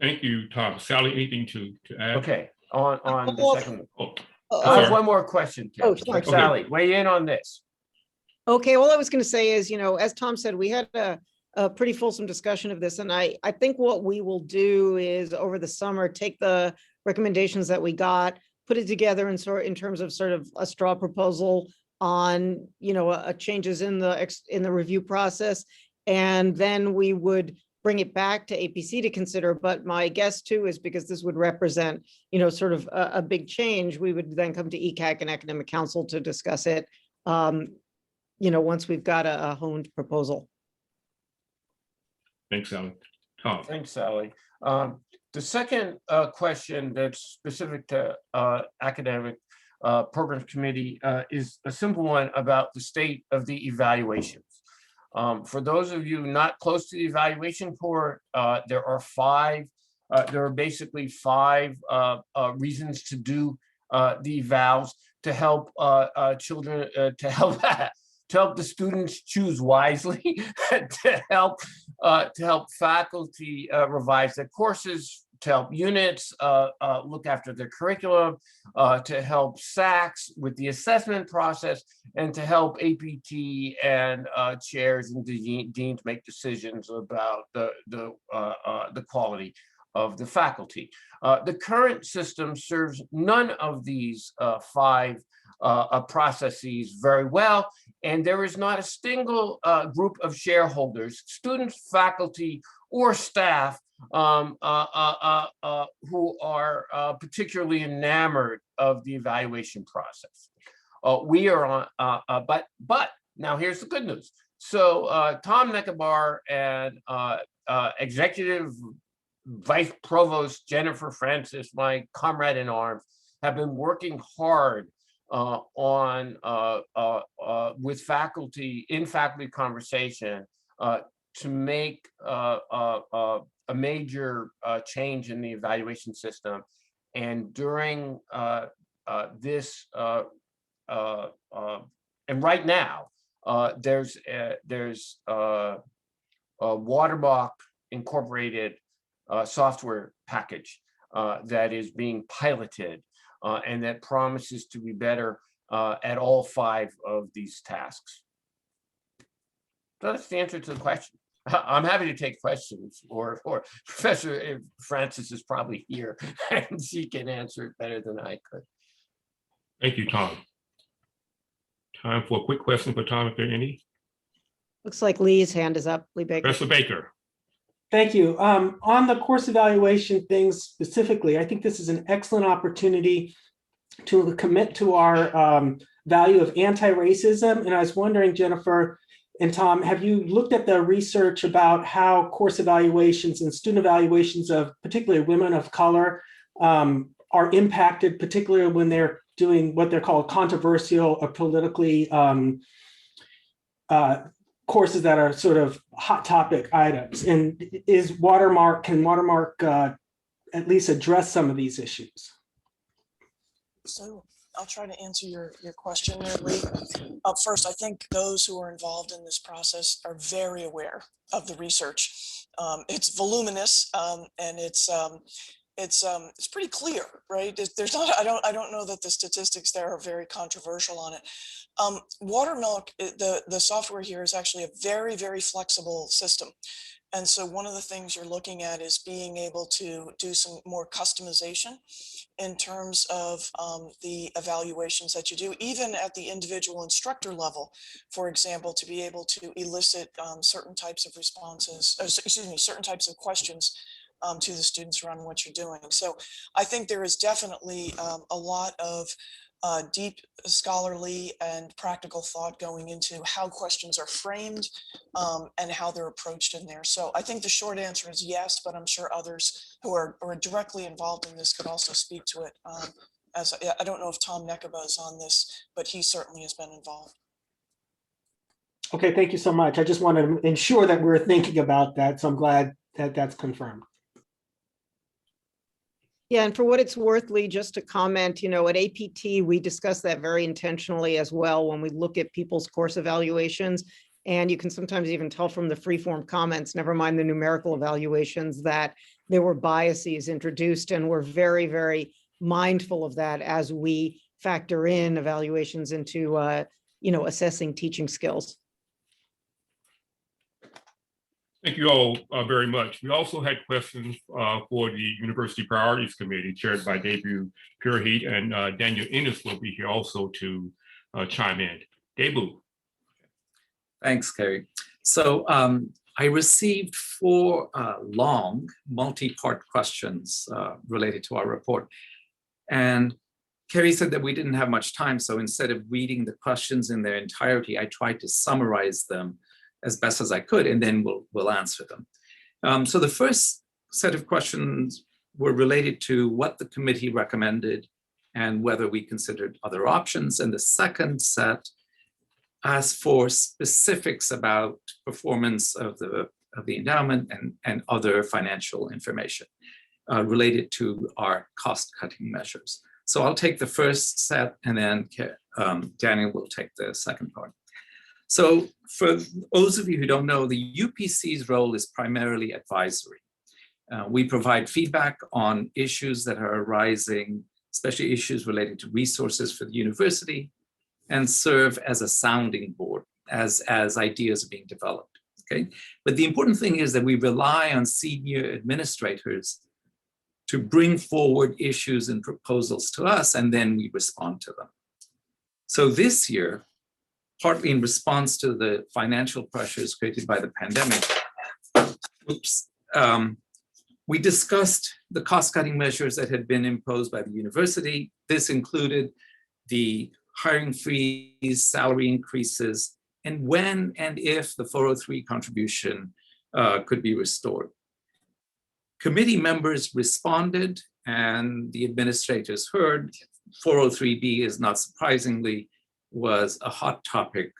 Thank you, Tom. Sally, anything to add? Okay, on the second one. Oh, I have sorry. one more question, Kim. Oh, sorry. Sally, weigh in on this. Okay, all I was going to say is, as Tom said, we had a pretty fulsome discussion of this. And I think what we will do is over the summer, take the recommendations that we got, put it together in terms of sort of a straw proposal on, changes in the review process. And then we would bring it back to APC to consider. But my guess too is because this would represent, sort of a big change, we would then come to ECAC and Academic Council to discuss it, once we've got a honed proposal. Thanks, Sally. Tom. Thanks, Sally. The second question that's specific to Academic Programs Committee is a simple one about the state of the evaluations. For those of you not close to the evaluation board, there are basically five reasons to do the evals to help children, to help the students choose wisely, to help faculty revise their courses, to help units look after their curriculum, to help SACs with the assessment process, and to help APT and chairs and deans make decisions about the quality of the faculty. The current system serves none of these five processes very well, and there is not a single group of shareholders, students, faculty, or staff who are particularly enamored of the evaluation process. We are on, but now here's the good news. So Tom Neckabar and Executive Vice Provost Jennifer Francis, my comrade in arms, have been working hard with faculty, in faculty conversation, to make a major change in the evaluation system. And during this, and right now, there's a Watermark Incorporated software package that is being piloted and that promises to be better at all 5 of these tasks. So that's the answer to the question. I'm happy to take questions, or Professor Francis is probably here and she can answer it better than I could. Thank you, Tom. Time for a quick question for Tom, if there are any. Looks like Lee's hand is up. Lee Baker. Professor Baker. Thank you. On the course evaluation things specifically, I think this is an excellent opportunity to commit to our value of anti-racism. And I was wondering, Jennifer and Tom, have you looked at the research about how course evaluations and student evaluations of particularly women of color are impacted, particularly when they're doing what they're called controversial or politically courses that are sort of hot topic items? And can Watermark at least address some of these issues? So I'll try to answer your question there, Lee. First, I think those who are involved in this process are very aware of the research. It's voluminous and it's pretty clear, right? There's not, I don't know that the statistics there are very controversial on it. Watermark, the software here is actually a very, very flexible system. And so one of the things you're looking at is being able to do some more customization in terms of the evaluations that you do, even at the individual instructor level, for example, to be able to elicit certain types of responses, certain types of questions to the students around what you're doing. So I think there is definitely a lot of deep scholarly and practical thought going into how questions are framed and how they're approached in there. So I think the short answer is yes, but I'm sure others who are directly involved in this could also speak to it. As I don't know if Tom Nekaba is on this, but he certainly has been involved. Okay, thank you so much. I just wanted to ensure that we're thinking about that, so I'm glad that that's confirmed. Yeah, and for what it's worth, Lee, just to comment, at APT, we discuss that very intentionally as well when we look at people's course evaluations. And you can sometimes even tell from the free-form comments, never mind the numerical evaluations, that there were biases introduced, and we're very, very mindful of that as we factor in evaluations into, assessing teaching skills. Thank you all very much. We also had questions for the University Priorities Committee chaired by Debu Purheat, and Daniel Ennis will be here also to chime in. Debu. Thanks, Kerry. So I received 4 long multi-part questions related to our report. And Kerry said that we didn't have much time. So instead of reading the questions in their entirety, I tried to summarize them as best as I could, and then we'll answer them. So the first set of questions were related to what the committee recommended and whether we considered other options. And the second set asked for specifics about performance of the endowment and other financial information related to our cost-cutting measures. So I'll take the first set, and then Daniel will take the second part. So for those of you who don't know, the UPC's role is primarily advisory. We provide feedback on issues that are arising, especially issues related to resources for the university, and serve as a sounding board as ideas are being developed, okay? But the important thing is that we rely on senior administrators to bring forward issues and proposals to us, and then we respond to them. So this year, partly in response to the financial pressures created by the pandemic, we discussed the cost-cutting measures that had been imposed by the university. This included the hiring freeze, salary increases, and when and if the 403 contribution could be restored. Committee members responded and the administrators heard. 403B is not surprisingly was a hot topic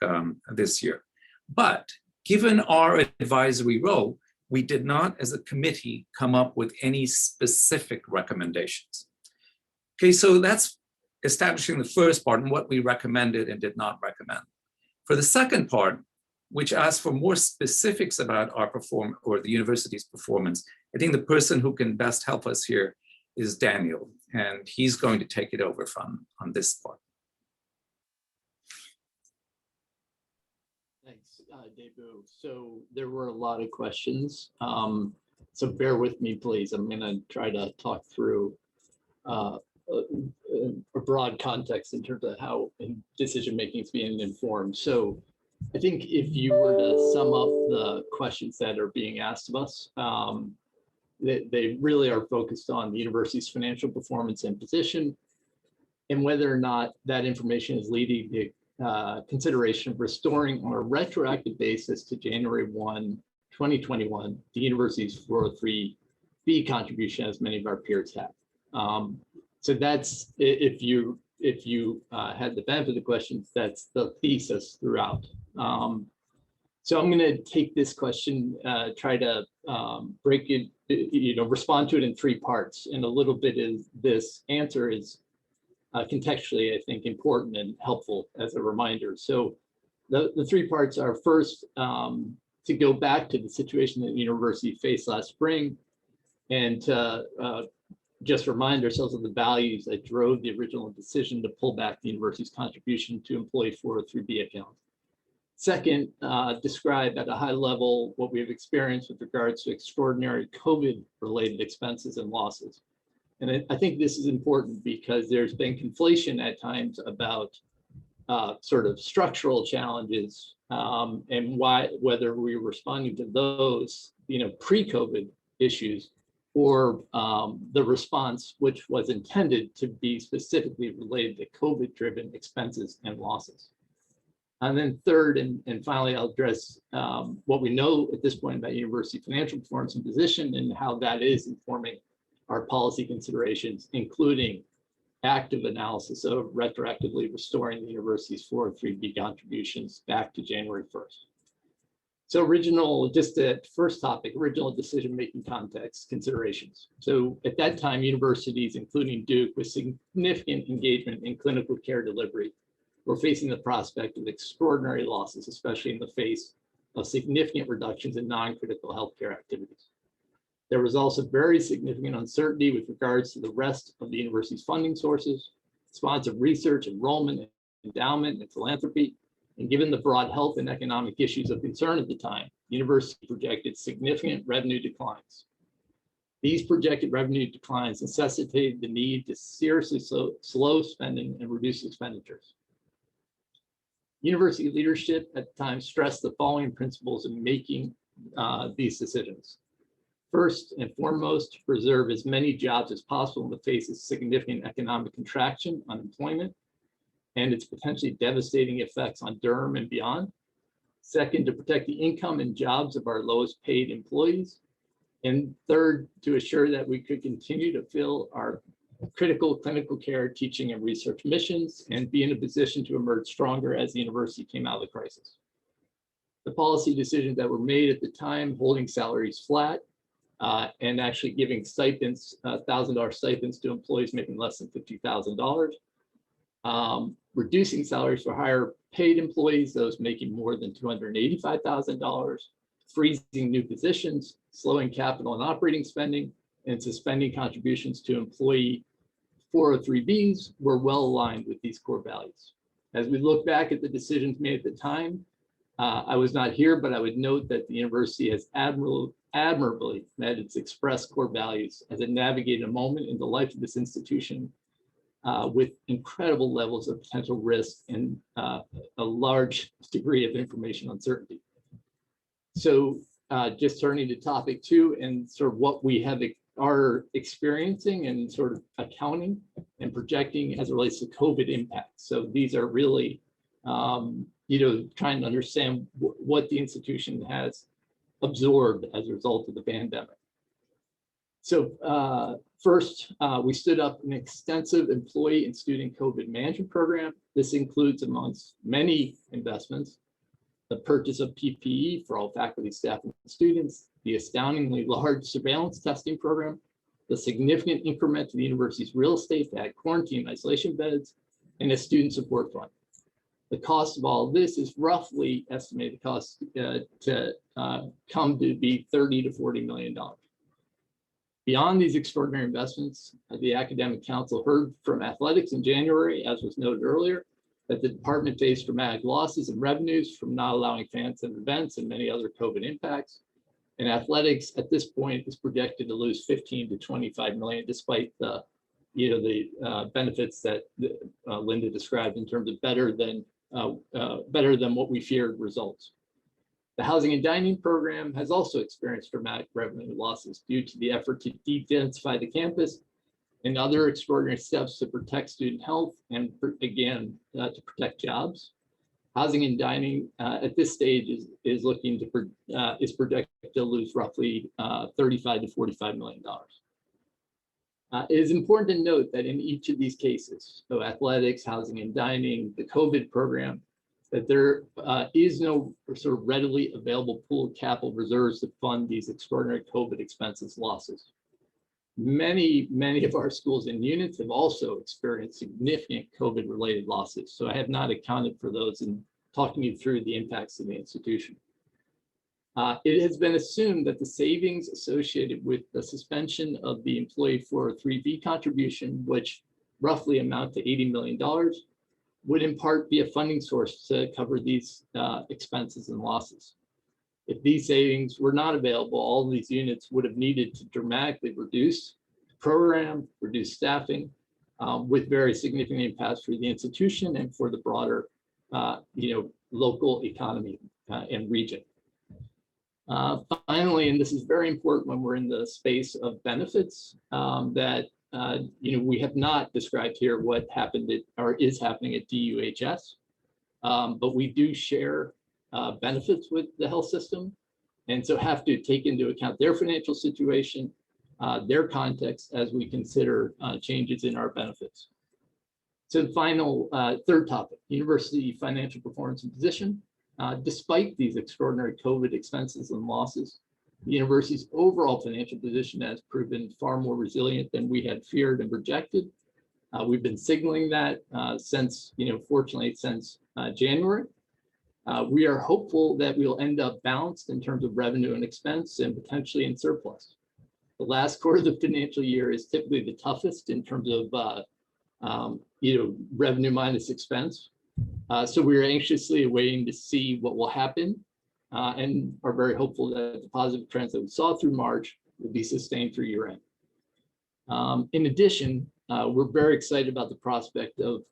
this year. But given our advisory role, we did not as a committee come up with any specific recommendations. Okay, so that's establishing the first part and what we recommended and did not recommend. For the second part, which asks for more specifics about our the university's performance, I think the person who can best help us here is Daniel, and he's going to take it over on this part. Thanks, Debu. So there were a lot of questions. So bear with me, please. I'm going to try to talk through a broad context in terms of how decision-making is being informed. So I think if you were to sum up the questions that are being asked of us, they really are focused on the university's financial performance and position, and whether or not that information is leading to consideration of restoring on a retroactive basis to January 1, 2021, the university's 403B contribution, as many of our peers have. So that's, if you had the benefit of the questions, that's the thesis throughout. So I'm going to take this question, try to break it, respond to it in three parts. And a little bit is this answer is contextually, I think, important and helpful as a reminder. So the three parts are first, to go back to the situation that the university faced last spring and just remind ourselves of the values that drove the original decision to pull back the university's contribution to employee 403B accounts. Second, describe at a high level what we have experienced with regards to extraordinary COVID-related expenses and losses. And I think this is important because there's been conflation at times about sort of structural challenges and whether we're responding to those, pre-COVID issues, or the response, which was intended to be specifically related to COVID-driven expenses and losses. And then third, and finally, I'll address what we know at this point about university financial performance and position and how that is informing our policy considerations, including active analysis of retroactively restoring the university's 403B contributions back to January 1st. So just that first topic, original decision-making context considerations. So at that time, universities, including Duke, with significant engagement in clinical care delivery, were facing the prospect of extraordinary losses, especially in the face of significant reductions in non-critical healthcare activities. There was also very significant uncertainty with regards to the rest of the university's funding sources, sponsored research, enrollment, endowment, and philanthropy. And given the broad health and economic issues of concern at the time, the university projected significant revenue declines. These projected revenue declines necessitated the need to seriously slow spending and reduce expenditures. University leadership at the time stressed the following principles in making these decisions. First and foremost, to preserve as many jobs as possible in the face of significant economic contraction, unemployment, and its potentially devastating effects on Durham and beyond. Second, to protect the income and jobs of our lowest paid employees. And third, to assure that we could continue to fill our critical clinical care, teaching, and research missions and be in a position to emerge stronger as the university came out of the crisis. The policy decisions that were made at the time, holding salaries flat and actually giving stipends, $1,000 stipends to employees making less than $50,000, reducing salaries for higher paid employees, those making more than $285,000, freezing new positions, slowing capital and operating spending, and suspending contributions to employee 403Bs were well aligned with these core values. As we look back at the decisions made at the time, I was not here, but I would note that the university has admirably met its expressed core values as it navigated a moment in the life of this institution with incredible levels of potential risk and a large degree of information uncertainty. So just turning to topic two and sort of what we are experiencing and sort of accounting and projecting as it relates to COVID impacts. So these are really, trying to understand what the institution has absorbed as a result of the pandemic. So first, we stood up an extensive employee and student COVID management program. This includes, amongst many investments, the purchase of PPE for all faculty, staff, and students, the astoundingly large surveillance testing program, the significant increment to the university's real estate to add quarantine and isolation beds, and a student support fund. The cost of all of this is roughly estimated cost to come to be $30 to $40 million. Beyond these extraordinary investments, the Academic Council heard from athletics in January, as was noted earlier, that the department faced dramatic losses in revenues from not allowing fans and events and many other COVID impacts. And athletics at this point is projected to lose 15 to 25 million, despite the benefits that Linda described in terms of better than what we feared results. The housing and dining program has also experienced dramatic revenue losses due to the effort to de-densify the campus and other extraordinary steps to protect student health and again, to protect jobs. Housing and dining at this stage is projected to lose roughly $35 to $45 million. It is important to note that in each of these cases, so athletics, housing and dining, the COVID program, that there is no sort of readily available pool of capital reserves to fund these extraordinary COVID expenses losses. Many of our schools and units have also experienced significant COVID-related losses. So I have not accounted for those in talking you through the impacts of the institution. It has been assumed that the savings associated with the suspension of the employee 403B contribution, which roughly amount to $80 million, would in part be a funding source to cover these expenses and losses. If these savings were not available, all of these units would have needed to dramatically reduce the program, reduce staffing, with very significant impacts for the institution and for the broader local economy and region. Finally, and this is very important when we're in the space of benefits, that we have not described here what happened or is happening at DUHS, but we do share benefits with the health system, and so have to take into account their financial situation, their context as we consider changes in our benefits. So the final third topic, university financial performance and position. Despite these extraordinary COVID expenses and losses, the university's overall financial position has proven far more resilient than we had feared and projected. We've been signaling that fortunately since January. We are hopeful that we'll end up balanced in terms of revenue and expense and potentially in surplus. The last quarter of the financial year is typically the toughest in terms of revenue minus expense. So we're anxiously awaiting to see what will happen and are very hopeful that the positive trends that we saw through March will be sustained through year end. In addition, we're very excited about the prospect of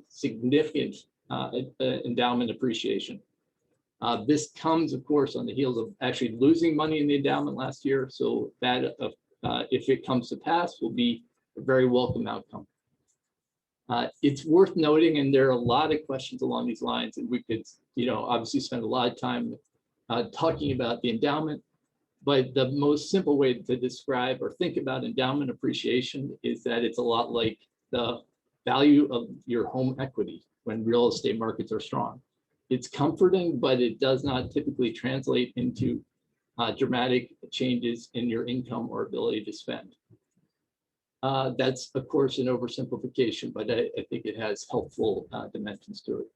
significant endowment appreciation. This comes, of course, on the heels of actually losing money in the endowment last year. So that, if it comes to pass, will be a very welcome outcome. It's worth noting, and there are a lot of questions along these lines, and we could, obviously spend a lot of time talking about the endowment, but the most simple way to describe or think about endowment appreciation is that it's a lot like the value of your home equity when real estate markets are strong. It's comforting, but it does not typically translate into dramatic changes in your income or ability to spend. That's, of course, an oversimplification, but I think it has helpful dimensions to it.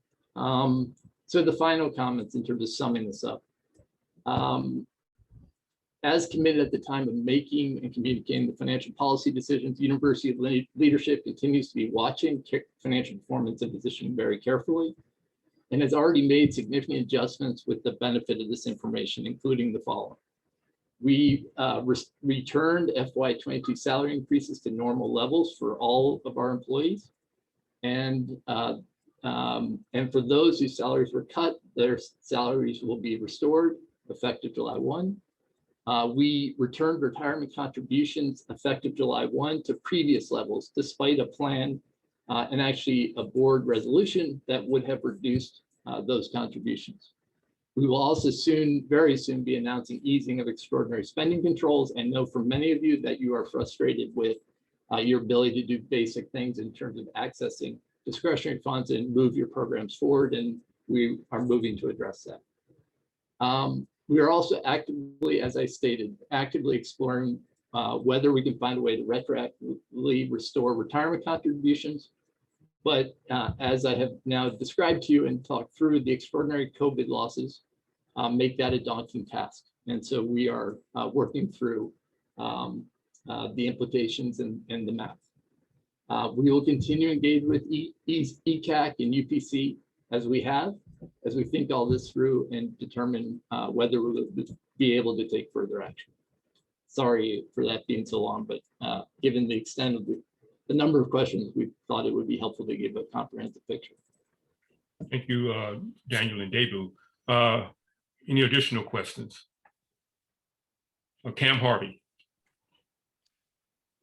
So the final comments in terms of summing this up. As committed at the time of making and communicating the financial policy decisions, university leadership continues to be watching financial performance and positioning very carefully, and has already made significant adjustments with the benefit of this information, including the following. We returned FY22 salary increases to normal levels for all of our employees. And for those whose salaries were cut, their salaries will be restored effective July 1. We returned retirement contributions effective July 1 to previous levels, despite a plan and actually a board resolution that would have reduced those contributions. We will also soon, very soon, be announcing easing of extraordinary spending controls, and know from many of you that you are frustrated with your ability to do basic things in terms of accessing discretionary funds and move your programs forward, and we are moving to address that. We are also actively, as I stated, actively exploring whether we can find a way to retroactively restore retirement contributions. But as I have now described to you and talked through, the extraordinary COVID losses make that a daunting task. And so we are working through the implications and the math. We will continue to engage with ECAC and UPC as we have, as we think all this through and determine whether we'll be able to take further action. Sorry for that being so long, but given the extent of the number of questions, we thought it would be helpful to give a comprehensive picture. Thank you, Daniel and David. Any additional questions? Cam Harvey.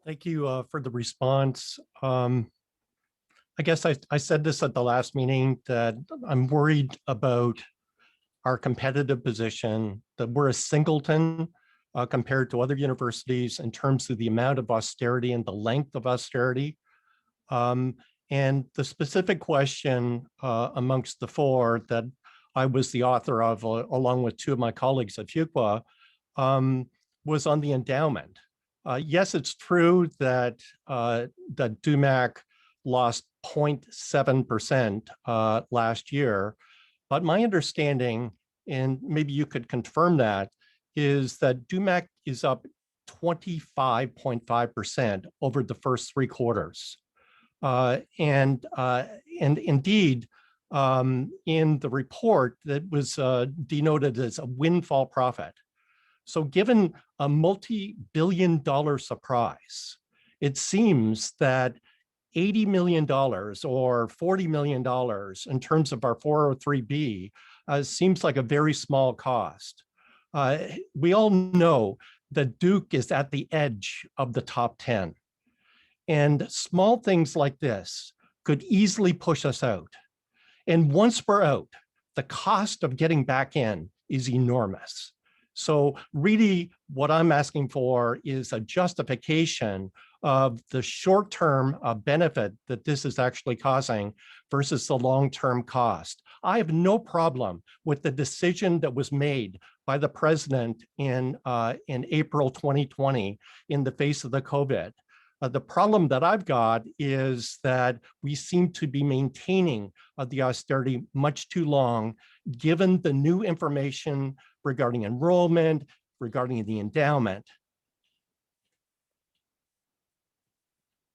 Thank you for the response. I guess I said this at the last meeting that I'm worried about our competitive position, that we're a singleton compared to other universities in terms of the amount of austerity and the length of austerity. And the specific question amongst the four that I was the author of, along with two of my colleagues at Fuqua, was on the endowment. Yes, it's true that that DUMAC lost 0.7% last year, but my understanding, and maybe you could confirm that, is that DUMAC is up 25.5% over the first 3 quarters. And indeed, in the report that was denoted as a windfall profit. So given a multi-billion-dollar surprise, it seems that $80 million or $40 million in terms of our 403B seems like a very small cost. We all know that Duke is at the edge of the top 10. And small things like this could easily push us out. And once we're out, the cost of getting back in is enormous. So really what I'm asking for is a justification of the short-term benefit that this is actually causing versus the long-term cost. I have no problem with the decision that was made by the president in April 2020 in the face of the COVID. The problem that I've got is that we seem to be maintaining the austerity much too long, given the new information regarding enrollment, regarding the endowment.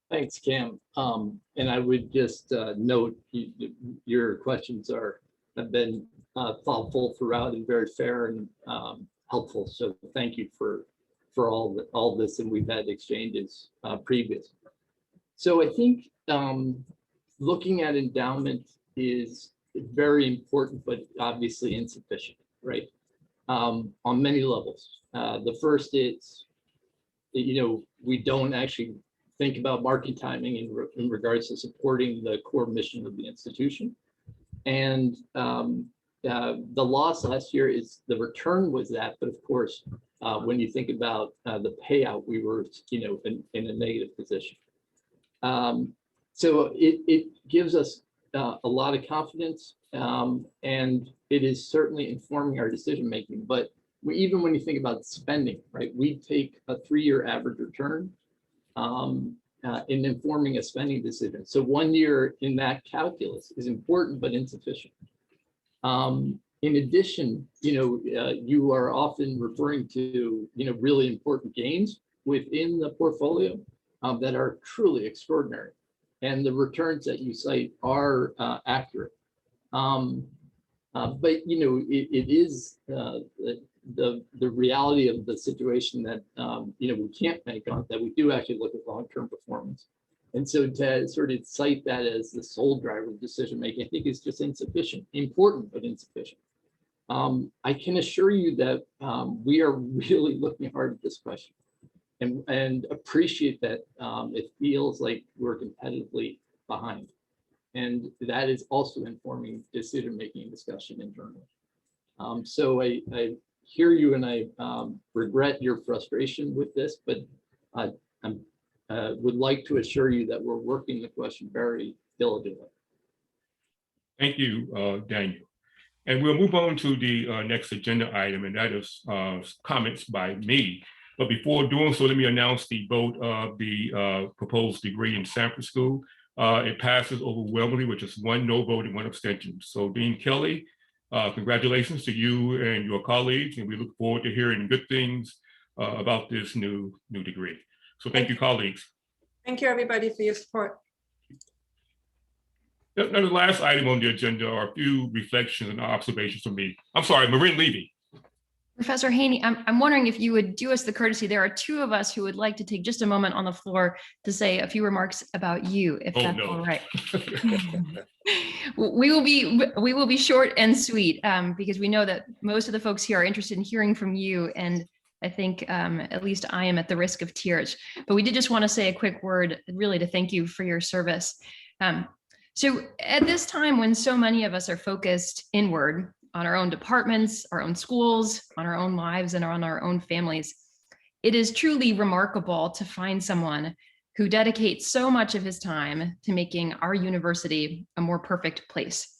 Thanks, Cam. And I would just note your questions have been thoughtful throughout and very fair and helpful. So thank you for all this, and we've had exchanges previous. So I think looking at endowment is very important, but obviously insufficient, right? On many levels. The first is, we don't actually think about market timing in regards to supporting the core mission of the institution. And the loss last year is the return was that, but of course, when you think about the payout, we were, in a negative position. So it gives us a lot of confidence, and it is certainly informing our decision making. But even when you think about spending, right, we take a 3-year average return in informing a spending decision. So 1 year in that calculus is important but insufficient. In addition, you are often referring to, really important gains within the portfolio that are truly extraordinary. And the returns that you cite are accurate. But, it is the reality of the situation that, we can't bank on, that we do actually look at long-term performance. And so to sort of cite that as the sole driver of decision-making, I think is just insufficient, important, but insufficient. I can assure you that we are really looking hard at this question and appreciate that it feels like we're competitively behind. And that is also informing decision-making discussion internally. So I hear you and I regret your frustration with this, but I would like to assure you that we're working the question very diligently. Thank you, Daniel. And we'll move on to the next agenda item, and that is comments by me. But before doing so, let me announce the vote of the proposed degree in Sanford School. It passes overwhelmingly, which is 1 no vote and 1 abstention. So Dean Kelly, congratulations to you and your colleagues, and we look forward to hearing good things about this new degree. So thank you, colleagues. Thank you, everybody, for your support. Now, the last item on the agenda are a few reflections and observations from me. I'm sorry, Marin Levy. Professor Haney, I'm wondering if you would do us the courtesy. There are 2 of us who would like to take just a moment on the floor to say a few remarks about you, if that's all right. We will be short and sweet because we know that most of the folks here are interested in hearing from you, and I think at least I am at the risk of tears. But we did just want to say a quick word, really, to thank you for your service. So at this time when so many of us are focused inward on our own departments, our own schools, on our own lives, and on our own families, it is truly remarkable to find someone who dedicates so much of his time to making our university a more perfect place.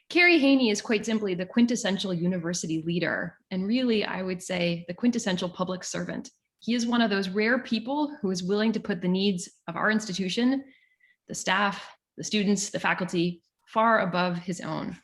Kerry Haney is quite simply the quintessential university leader, and really, I would say, the quintessential public servant. He is one of those rare people who is willing to put the needs of our institution, the staff, the students, the faculty, far above his own.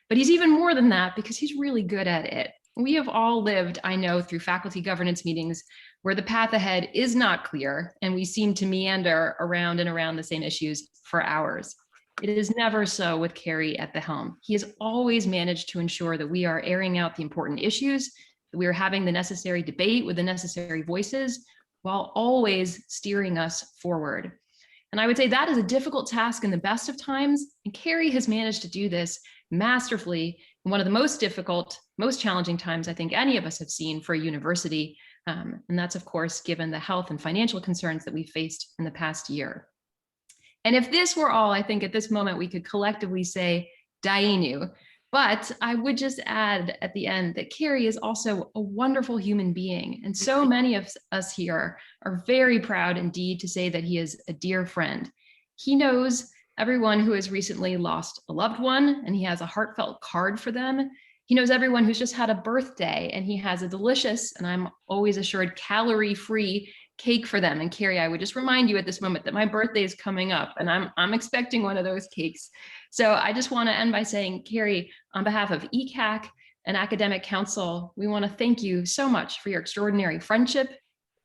But he's even more than that because he's really good at it. We have all lived, I know, through faculty governance meetings where the path ahead is not clear and we seem to meander around and around the same issues for hours. It is never so with Kerry at the helm. He has always managed to ensure that we are airing out the important issues, that we are having the necessary debate with the necessary voices, while always steering us forward. And I would say that is a difficult task in the best of times, and Kerry has managed to do this masterfully in one of the most difficult, most challenging times I think any of us have seen for a university. And that's, of course, given the health and financial concerns that we faced in the past year. And if this were all, I think at this moment we could collectively say Dainu. But I would just add at the end that Kerry is also a wonderful human being. And so many of us here are very proud indeed to say that he is a dear friend. He knows everyone who has recently lost a loved one, and he has a heartfelt card for them. He knows everyone who's just had a birthday, and he has a delicious, and I'm always assured, calorie-free cake for them. And Kerry, I would just remind you at this moment that my birthday is coming up, and I'm expecting one of those cakes. So I just want to end by saying, Kerry, on behalf of ECAC and Academic Council, we want to thank you so much for your extraordinary friendship,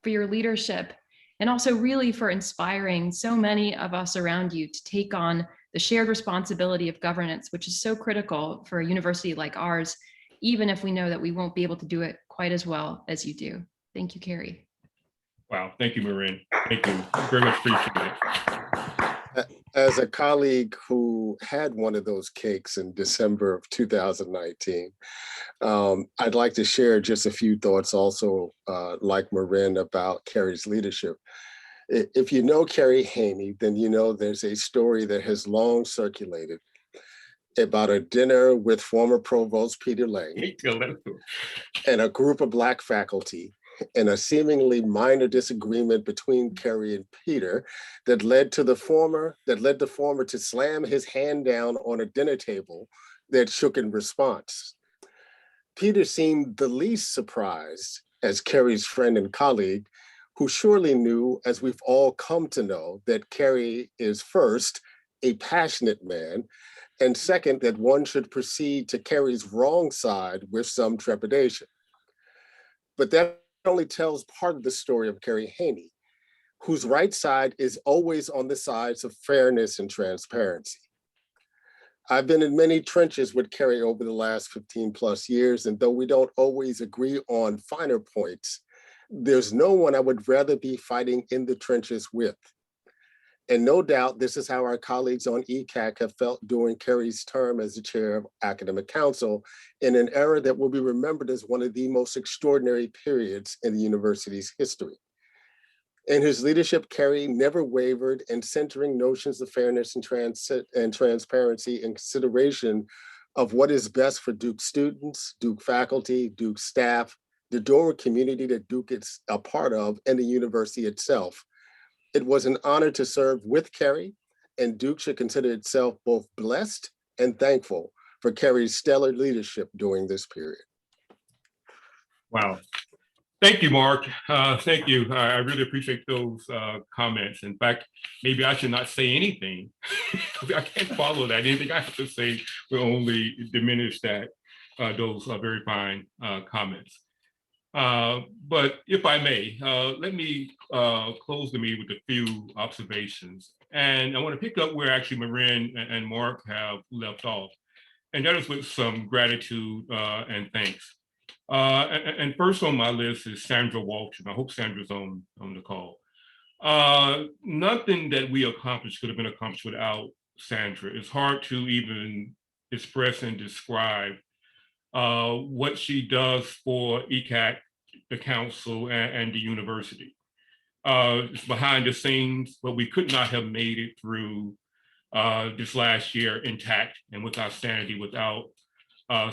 for your leadership, and also really for inspiring so many of us around you to take on the shared responsibility of governance, which is so critical for a university like ours, even if we know that we won't be able to do it quite as well as you do. Thank you, Kerry. Wow, thank you, Marin. Thank you, very much appreciate it. As a colleague who had one of those cakes in December of 2019, I'd like to share just a few thoughts also, like Marin, about Kerry's leadership. If you know Kerry Haney, then you know there's a story that has long circulated about a dinner with former Provost Peter Lang and a group of Black faculty, and a seemingly minor disagreement between Kerry and Peter that led the former to slam his hand down on a dinner table that shook in response. Peter seemed the least surprised as Kerry's friend and colleague, who surely knew, as we've all come to know, that Kerry is first, a passionate man, and second, that one should proceed to Kerry's wrong side with some trepidation. But that only tells part of the story of Kerry Haney, whose right side is always on the sides of fairness and transparency. I've been in many trenches with Kerry over the last 15 plus years, and though we don't always agree on finer points, there's no one I would rather be fighting in the trenches with. And no doubt this is how our colleagues on ECAC have felt during Kerry's term as the chair of Academic Council in an era that will be remembered as one of the most extraordinary periods in the university's history. In his leadership, Kerry never wavered in centering notions of fairness and transparency in consideration of what is best for Duke students, Duke faculty, Duke staff, the Dover community that Duke is a part of, and the university itself. It was an honor to serve with Carrie, and Duke should consider itself both blessed and thankful for Carrie's stellar leadership during this period. Wow. Thank you, Mark. Thank you. I really appreciate those comments. In fact, maybe I should not say anything. I can't follow that. Anything I have to say will only diminish that, those very fine comments. But if I may, let me close the meeting with a few observations. And I want to pick up where actually Marin and Mark have left off. And that is with some gratitude and thanks. And first on my list is Sandra Walton. I hope Sandra's on the call. Nothing that we accomplished could have been accomplished without Sandra. It's hard to even express and describe what she does for ECAC, the council, and the university. It's behind the scenes, but we could not have made it through this last year intact and with our sanity without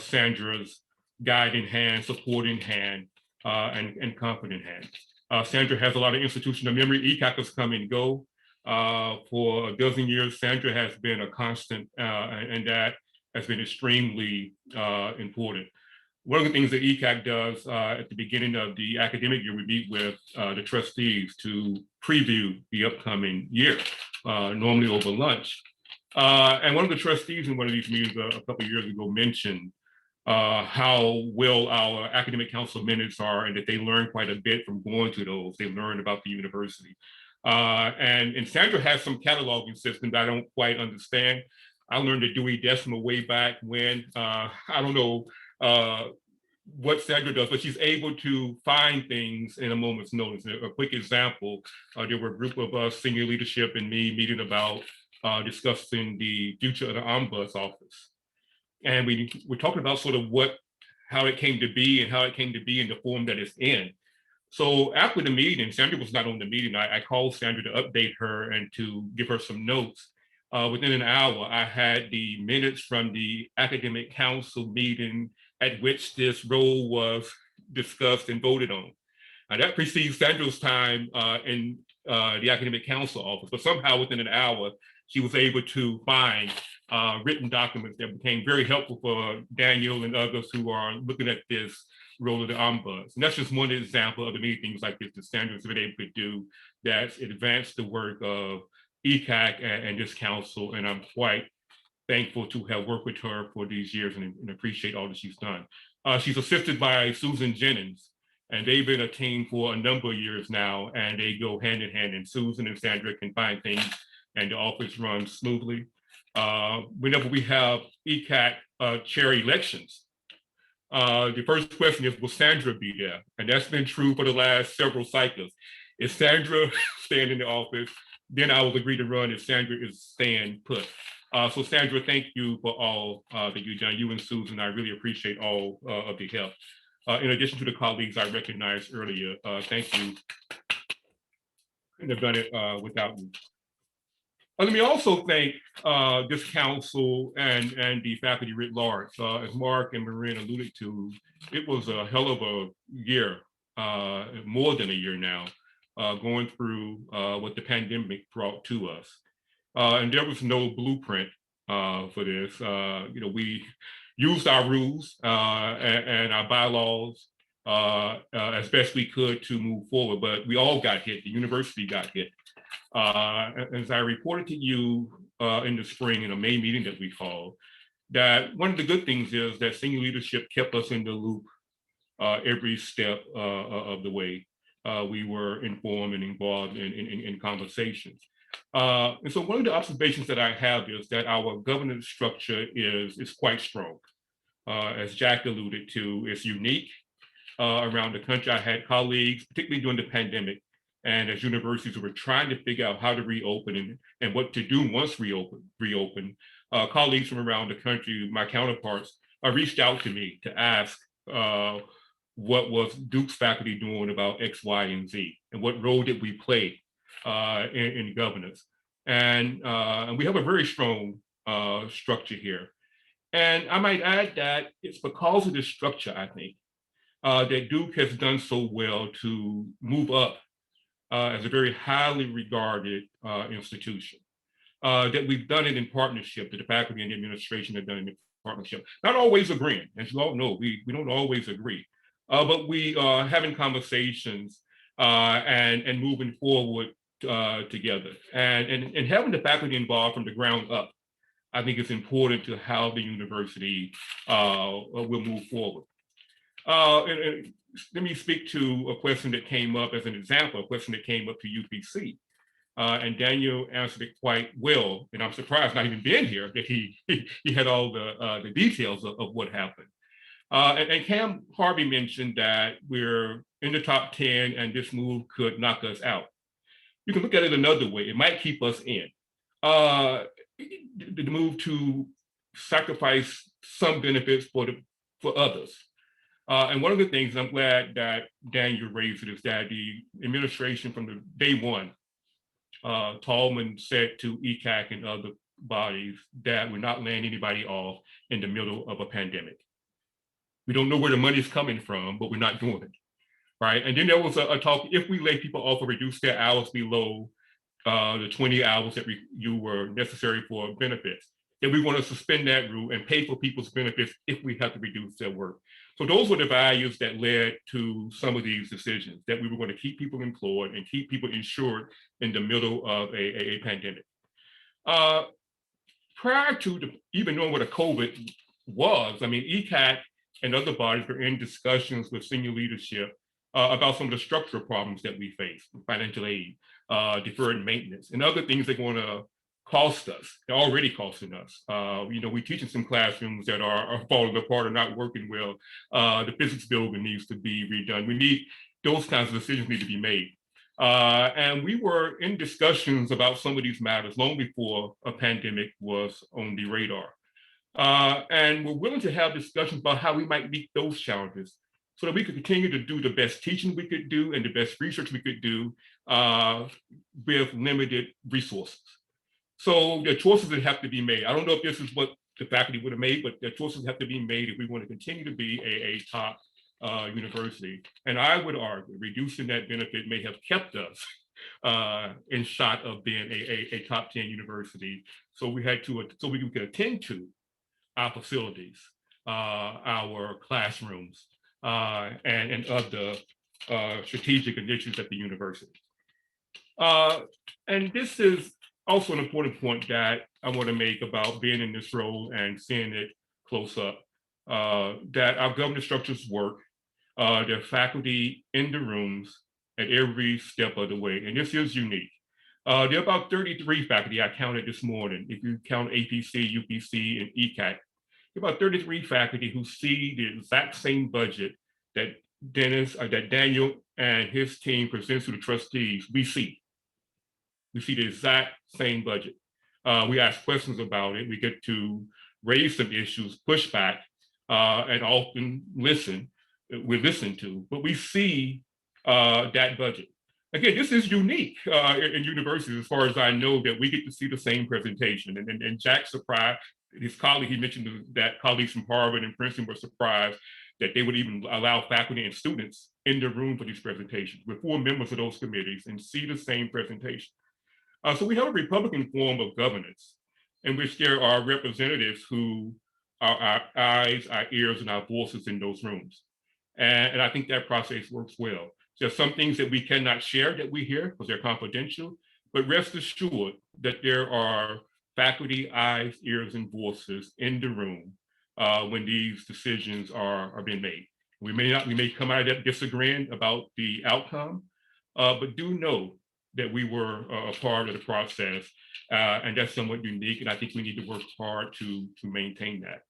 Sandra's guiding hand, supporting hand, and confident hand. Sandra has a lot of institutional memory. ECAC has come and go. For a dozen years, Sandra has been a constant, and that has been extremely important. One of the things that ECAC does at the beginning of the academic year, we meet with the trustees to preview the upcoming year, normally over lunch. And one of the trustees in one of these meetings a couple of years ago mentioned how well our academic council minutes are and that they learn quite a bit from going to those. They learn about the university. And Sandra has some cataloging systems I don't quite understand. I learned the Dewey Decimal way back when. I don't know what Sandra does, but she's able to find things in a moment's notice. A quick example, there were a group of us, senior leadership and me, meeting about discussing the future of the Ombuds office. And we're talking about sort of how it came to be and how it came to be in the form that it's in. So after the meeting, Sandra was not on the meeting. I called Sandra to update her and to give her some notes. Within an hour, I had the minutes from the academic council meeting at which this role was discussed and voted on. That precedes Sandra's time in the academic council office, but somehow within an hour, she was able to find written documents that became very helpful for Daniel and others who are looking at this role of the ombuds. And that's just one example of the many things like this that Sandra's been able to do that's advanced the work of ECAC and this council. And I'm quite thankful to have worked with her for these years and appreciate all that she's done. She's assisted by Susan Jennings, and they've been a team for a number of years now, and they go hand in hand, and Susan and Sandra can find things and the office runs smoothly. Whenever we have ECAC chair elections, the first question is, will Sandra be there? And that's been true for the last several cycles. If Sandra staying in the office, then I will agree to run if Sandra is staying put. So Sandra, thank you for all that you've done. You and Susan, I really appreciate all of the help. In addition to the colleagues I recognized earlier, thank you. Couldn't have done it without you. Let me also thank this council and the faculty writ large. As Mark and Marin alluded to, it was a hell of a year, more than a year now, going through what the pandemic brought to us. And there was no blueprint for this. We used our rules and our bylaws as best we could to move forward, but we all got hit. The university got hit. As I reported to you in the spring in a May meeting that we called, that one of the good things is that senior leadership kept us in the loop every step of the way. We were informed and involved in conversations. And so one of the observations that I have is that our governance structure is quite strong. As Jack alluded to, it's unique around the country. I had colleagues, particularly during the pandemic, and as universities were trying to figure out how to reopen and what to do once reopen, colleagues from around the country, my counterparts, reached out to me to ask what was Duke's faculty doing about X, Y, and Z, and what role did we play in governance. And we have a very strong structure here. And I might add that it's because of this structure, I think, that Duke has done so well to move up as a very highly regarded institution. That we've done it in partnership, that the faculty and the administration have done it in partnership. Not always agreeing, as you all know, we don't always agree, but we are having conversations and moving forward together. And having the faculty involved from the ground up, I think it's important to how the university will move forward. And let me speak to a question that came up as an example, a question that came up to UPC. And Daniel answered it quite well. And I'm surprised, not even being here, that he had all the details of what happened. And Cam Harvey mentioned that we're in the top 10 and this move could knock us out. You can look at it another way. It might keep us in. The move to sacrifice some benefits for others. And one of the things I'm glad that Daniel raised it is that the administration from the day one, Tallman said to ECAC and other bodies that we're not laying anybody off in the middle of a pandemic. We don't know where the money's coming from, but we're not doing it, right? And then there was a talk, if we lay people off or reduce their hours below the 20 hours that you were necessary for benefits, then we want to suspend that rule and pay for people's benefits if we have to reduce their work. So those were the values that led to some of these decisions, that we were going to keep people employed and keep people insured in the middle of a pandemic. Prior to even knowing what a COVID was, I mean, ECAC and other bodies were in discussions with senior leadership about some of the structural problems that we face, financial aid, deferred maintenance, and other things that are going to cost us. They're already costing us. We teach in some classrooms that are falling apart or not working well. The physics building needs to be redone. Those kinds of decisions need to be made. And we were in discussions about some of these matters long before a pandemic was on the radar. And we're willing to have discussions about how we might meet those challenges so that we could continue to do the best teaching we could do and the best research we could do with limited resources. So the choices that have to be made. I don't know if this is what the faculty would have made, but the choices have to be made if we want to continue to be a top university. And I would argue reducing that benefit may have kept us in shot of being a top 10 university. So we could attend to our facilities, our classrooms, and other strategic initiatives at the university. And this is also an important point that I want to make about being in this role and seeing it close up, that our governance structures work. There are faculty in the rooms at every step of the way, and this is unique. There are about 33 faculty I counted this morning. If you count APC, UPC, and ECAC, about 33 faculty who see the exact same budget that Daniel and his team presents to the trustees. We see the exact same budget. We ask questions about it. We get to raise some issues, push back, and often listen. We listen to, but we see that budget. Again, this is unique in universities, as far as I know, that we get to see the same presentation. And Jack's surprised, his colleague, he mentioned that colleagues from Harvard and Princeton were surprised that they would even allow faculty and students in the room for these presentations. We're 4 members of those committees and see the same presentation. So we have a Republican form of governance in which there are representatives who are our eyes, our ears, and our voices in those rooms. And I think that process works well. There's some things that we cannot share that we hear because they're confidential, but rest assured that there are faculty eyes, ears, and voices in the room when these decisions are being made. We may come out of that disagreeing about the outcome, but do know that we were a part of the process, and that's somewhat unique. And I think we need to work hard to maintain that.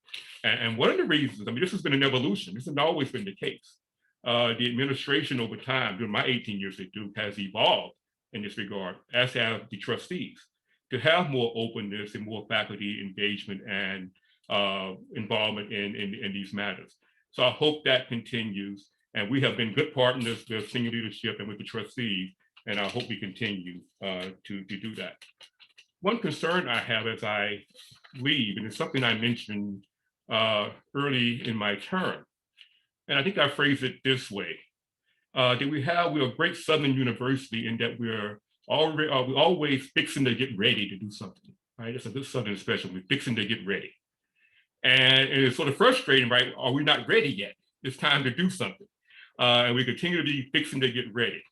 And one of the reasons, I mean, this has been an evolution. This has always been the case. The administration over time, during my 18 years at Duke, has evolved in this regard, as have the trustees, to have more openness and more faculty engagement and involvement in these matters. So I hope that continues. And we have been good partners with senior leadership and with the trustees, and I hope we continue to do that. One concern I have as I leave, and it's something I mentioned early in my term. And I think I phrased it this way, that we're a great Southern university in that we're always fixing to get ready to do something, right? It's a good Southern expression, we're fixing to get ready. And it's sort of frustrating, right? Are we not ready yet? It's time to do something. And we continue to be fixing to get ready.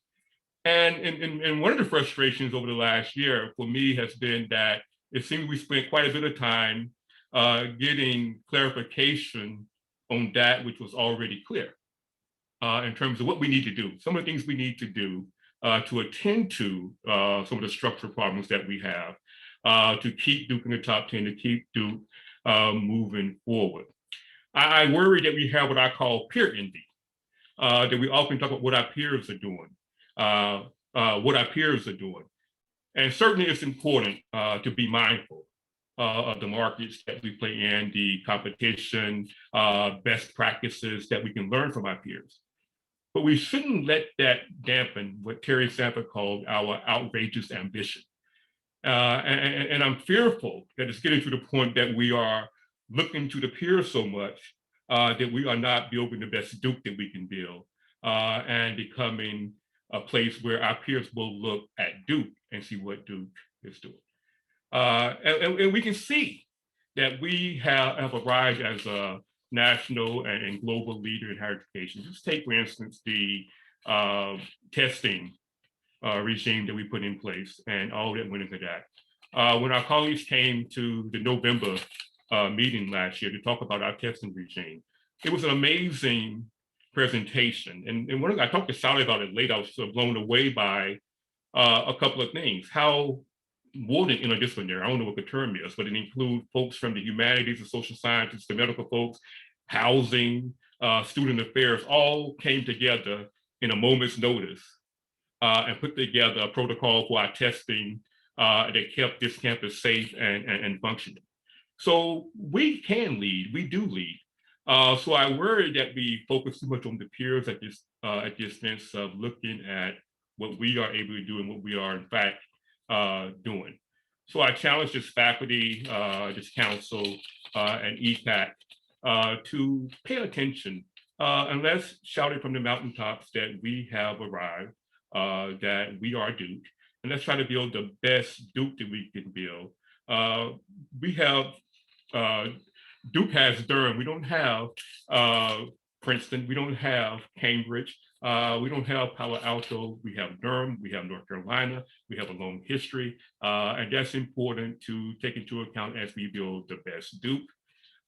And one of the frustrations over the last year for me has been that it seems we spent quite a bit of time getting clarification on that which was already clear in terms of what we need to do, some of the things we need to do to attend to some of the structural problems that we have, to keep Duke in the top 10, to keep Duke moving forward. I worry that we have what I call peer envy, that we often talk about what our peers are doing, And certainly it's important to be mindful of the markets that we play in, the competition, best practices that we can learn from our peers. But we shouldn't let that dampen what Terry Sanford called our outrageous ambition. And I'm fearful that it's getting to the point that we are looking to the peers so much that we are not building the best Duke that we can build and becoming a place where our peers will look at Duke and see what Duke is doing. And we can see that we have arrived as a national and global leader in higher education. Just take, for instance, the testing regime that we put in place and all that went into that. When our colleagues came to the November meeting last year to talk about our testing regime, it was an amazing presentation. And when I talked to Sally about it later, I was sort of blown away by a couple of things. How more than interdisciplinary, I don't know what the term is, but it includes folks from the humanities, the social sciences, the medical folks, housing, student affairs, all came together in a moment's notice and put together a protocol for our testing that kept this campus safe and functioning. So we can lead, we do lead. So I worry that we focus too much on the peers at the expense of looking at what we are able to do and what we are in fact doing. So I challenge this faculty, this council, and EPAC to pay attention and let's shout it from the mountaintops that we have arrived, that we are Duke, and let's try to build the best Duke that we can build. We have Duke has Durham. We don't have Princeton. We don't have Cambridge. We don't have Palo Alto. We have Durham. We have North Carolina. We have a long history. And that's important to take into account as we build the best Duke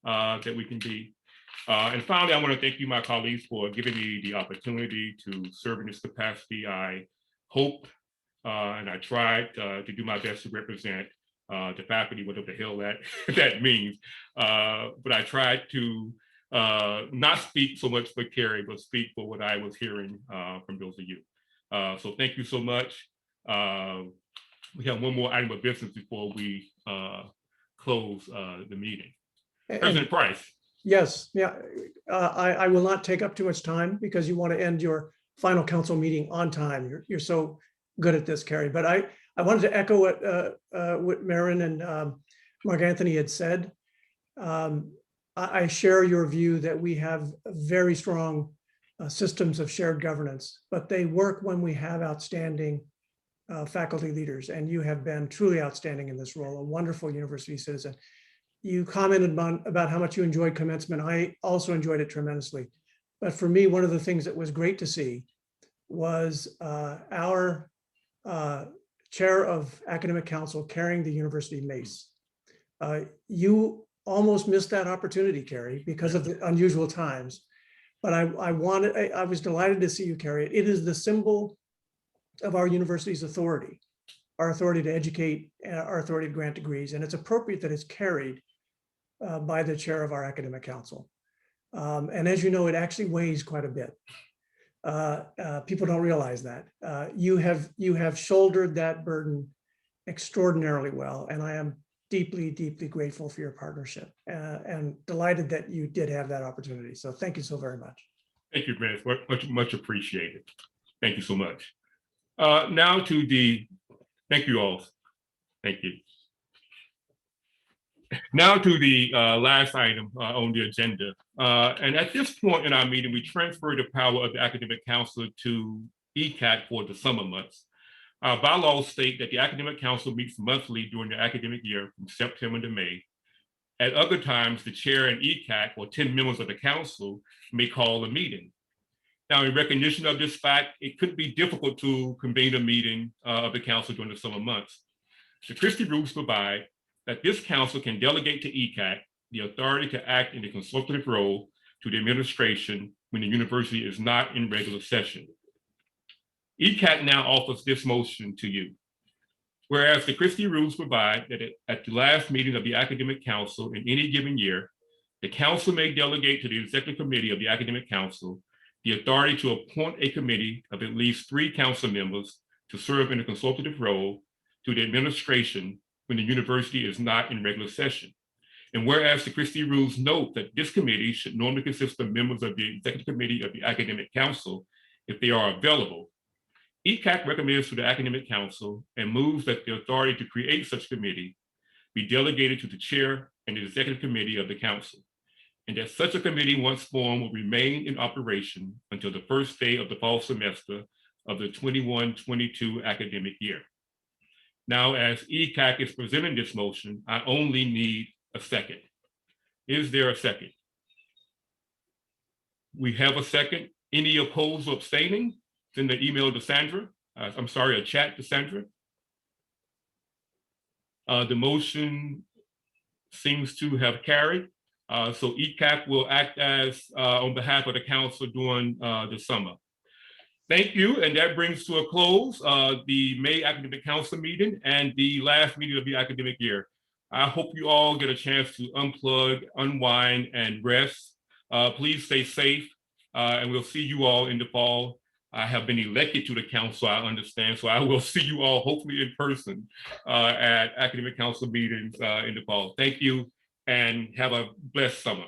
that we can be. And finally, I want to thank you, my colleagues, for giving me the opportunity to serve in this capacity. I hope and I tried to do my best to represent the faculty, whatever the hell that means. But I tried to not speak so much for Carrie, but speak for what I was hearing from those of you. So thank you so much. We have one more item of business before we close the meeting. President Price. Yes, yeah. I will not take up too much time because you want to end your final council meeting on time. You're so good at this, Carrie. But I wanted to echo what Marin and Mark Anthony had said. I share your view that we have very strong systems of shared governance, but they work when we have outstanding faculty leaders, and you have been truly outstanding in this role, a wonderful university citizen. You commented about how much you enjoyed commencement. I also enjoyed it tremendously. But for me, one of the things that was great to see was our chair of academic council carrying the university mace. You almost missed that opportunity, Carrie, because of the unusual times. But I was delighted to see you carry it. It is the symbol of our university's authority, our authority to educate, our authority to grant degrees. And it's appropriate that it's carried by the chair of our academic council. And as you know, it actually weighs quite a bit. People don't realize that. You have shouldered that burden extraordinarily well, and I am deeply, deeply grateful for your partnership and delighted that you did have that opportunity. So thank you so very much. Thank you, Grant. Much appreciated. Thank you so much. Now to thank you all. Thank you. Now to the last item on the agenda. And at this point in our meeting, we transfer the power of the academic council to ECAC for the summer months. Our bylaws state that the academic council meets monthly during the academic year from September to May. At other times, the chair and ECAC or 10 members of the council may call a meeting. Now, in recognition of this fact, it could be difficult to convene a meeting of the council during the summer months. The Christie rules provide that this council can delegate to ECAC the authority to act in a consultative role to the administration when the university is not in regular session. ECAC now offers this motion to you. Whereas the Christie rules provide that at the last meeting of the academic council in any given year, the council may delegate to the executive committee of the academic council the authority to appoint a committee of at least 3 council members to serve in a consultative role to the administration when the university is not in regular session. And whereas the Christie rules note that this committee should normally consist of members of the executive committee of the academic council if they are available, ECAC recommends to the academic council and moves that the authority to create such committee be delegated to the chair and the executive committee of the council, and that such a committee, once formed, will remain in operation until the first day of the fall semester of the 21-22 academic year. Now, as ECAC is presenting this motion, I only need a second. Is there a second? We have a second. Any opposed or abstaining? Send an email to Sandra. I'm sorry, a chat to Sandra. The motion seems to have carried. So ECAC will act as on behalf of the council during the summer. Thank you, and that brings to a close the May Academic Council meeting and the last meeting of the academic year. I hope you all get a chance to unplug, unwind, and rest. Please stay safe, and we'll see you all in the fall. I have been elected to the council, I understand, so I will see you all hopefully in person at academic council meetings in the fall. Thank you, and have a blessed summer.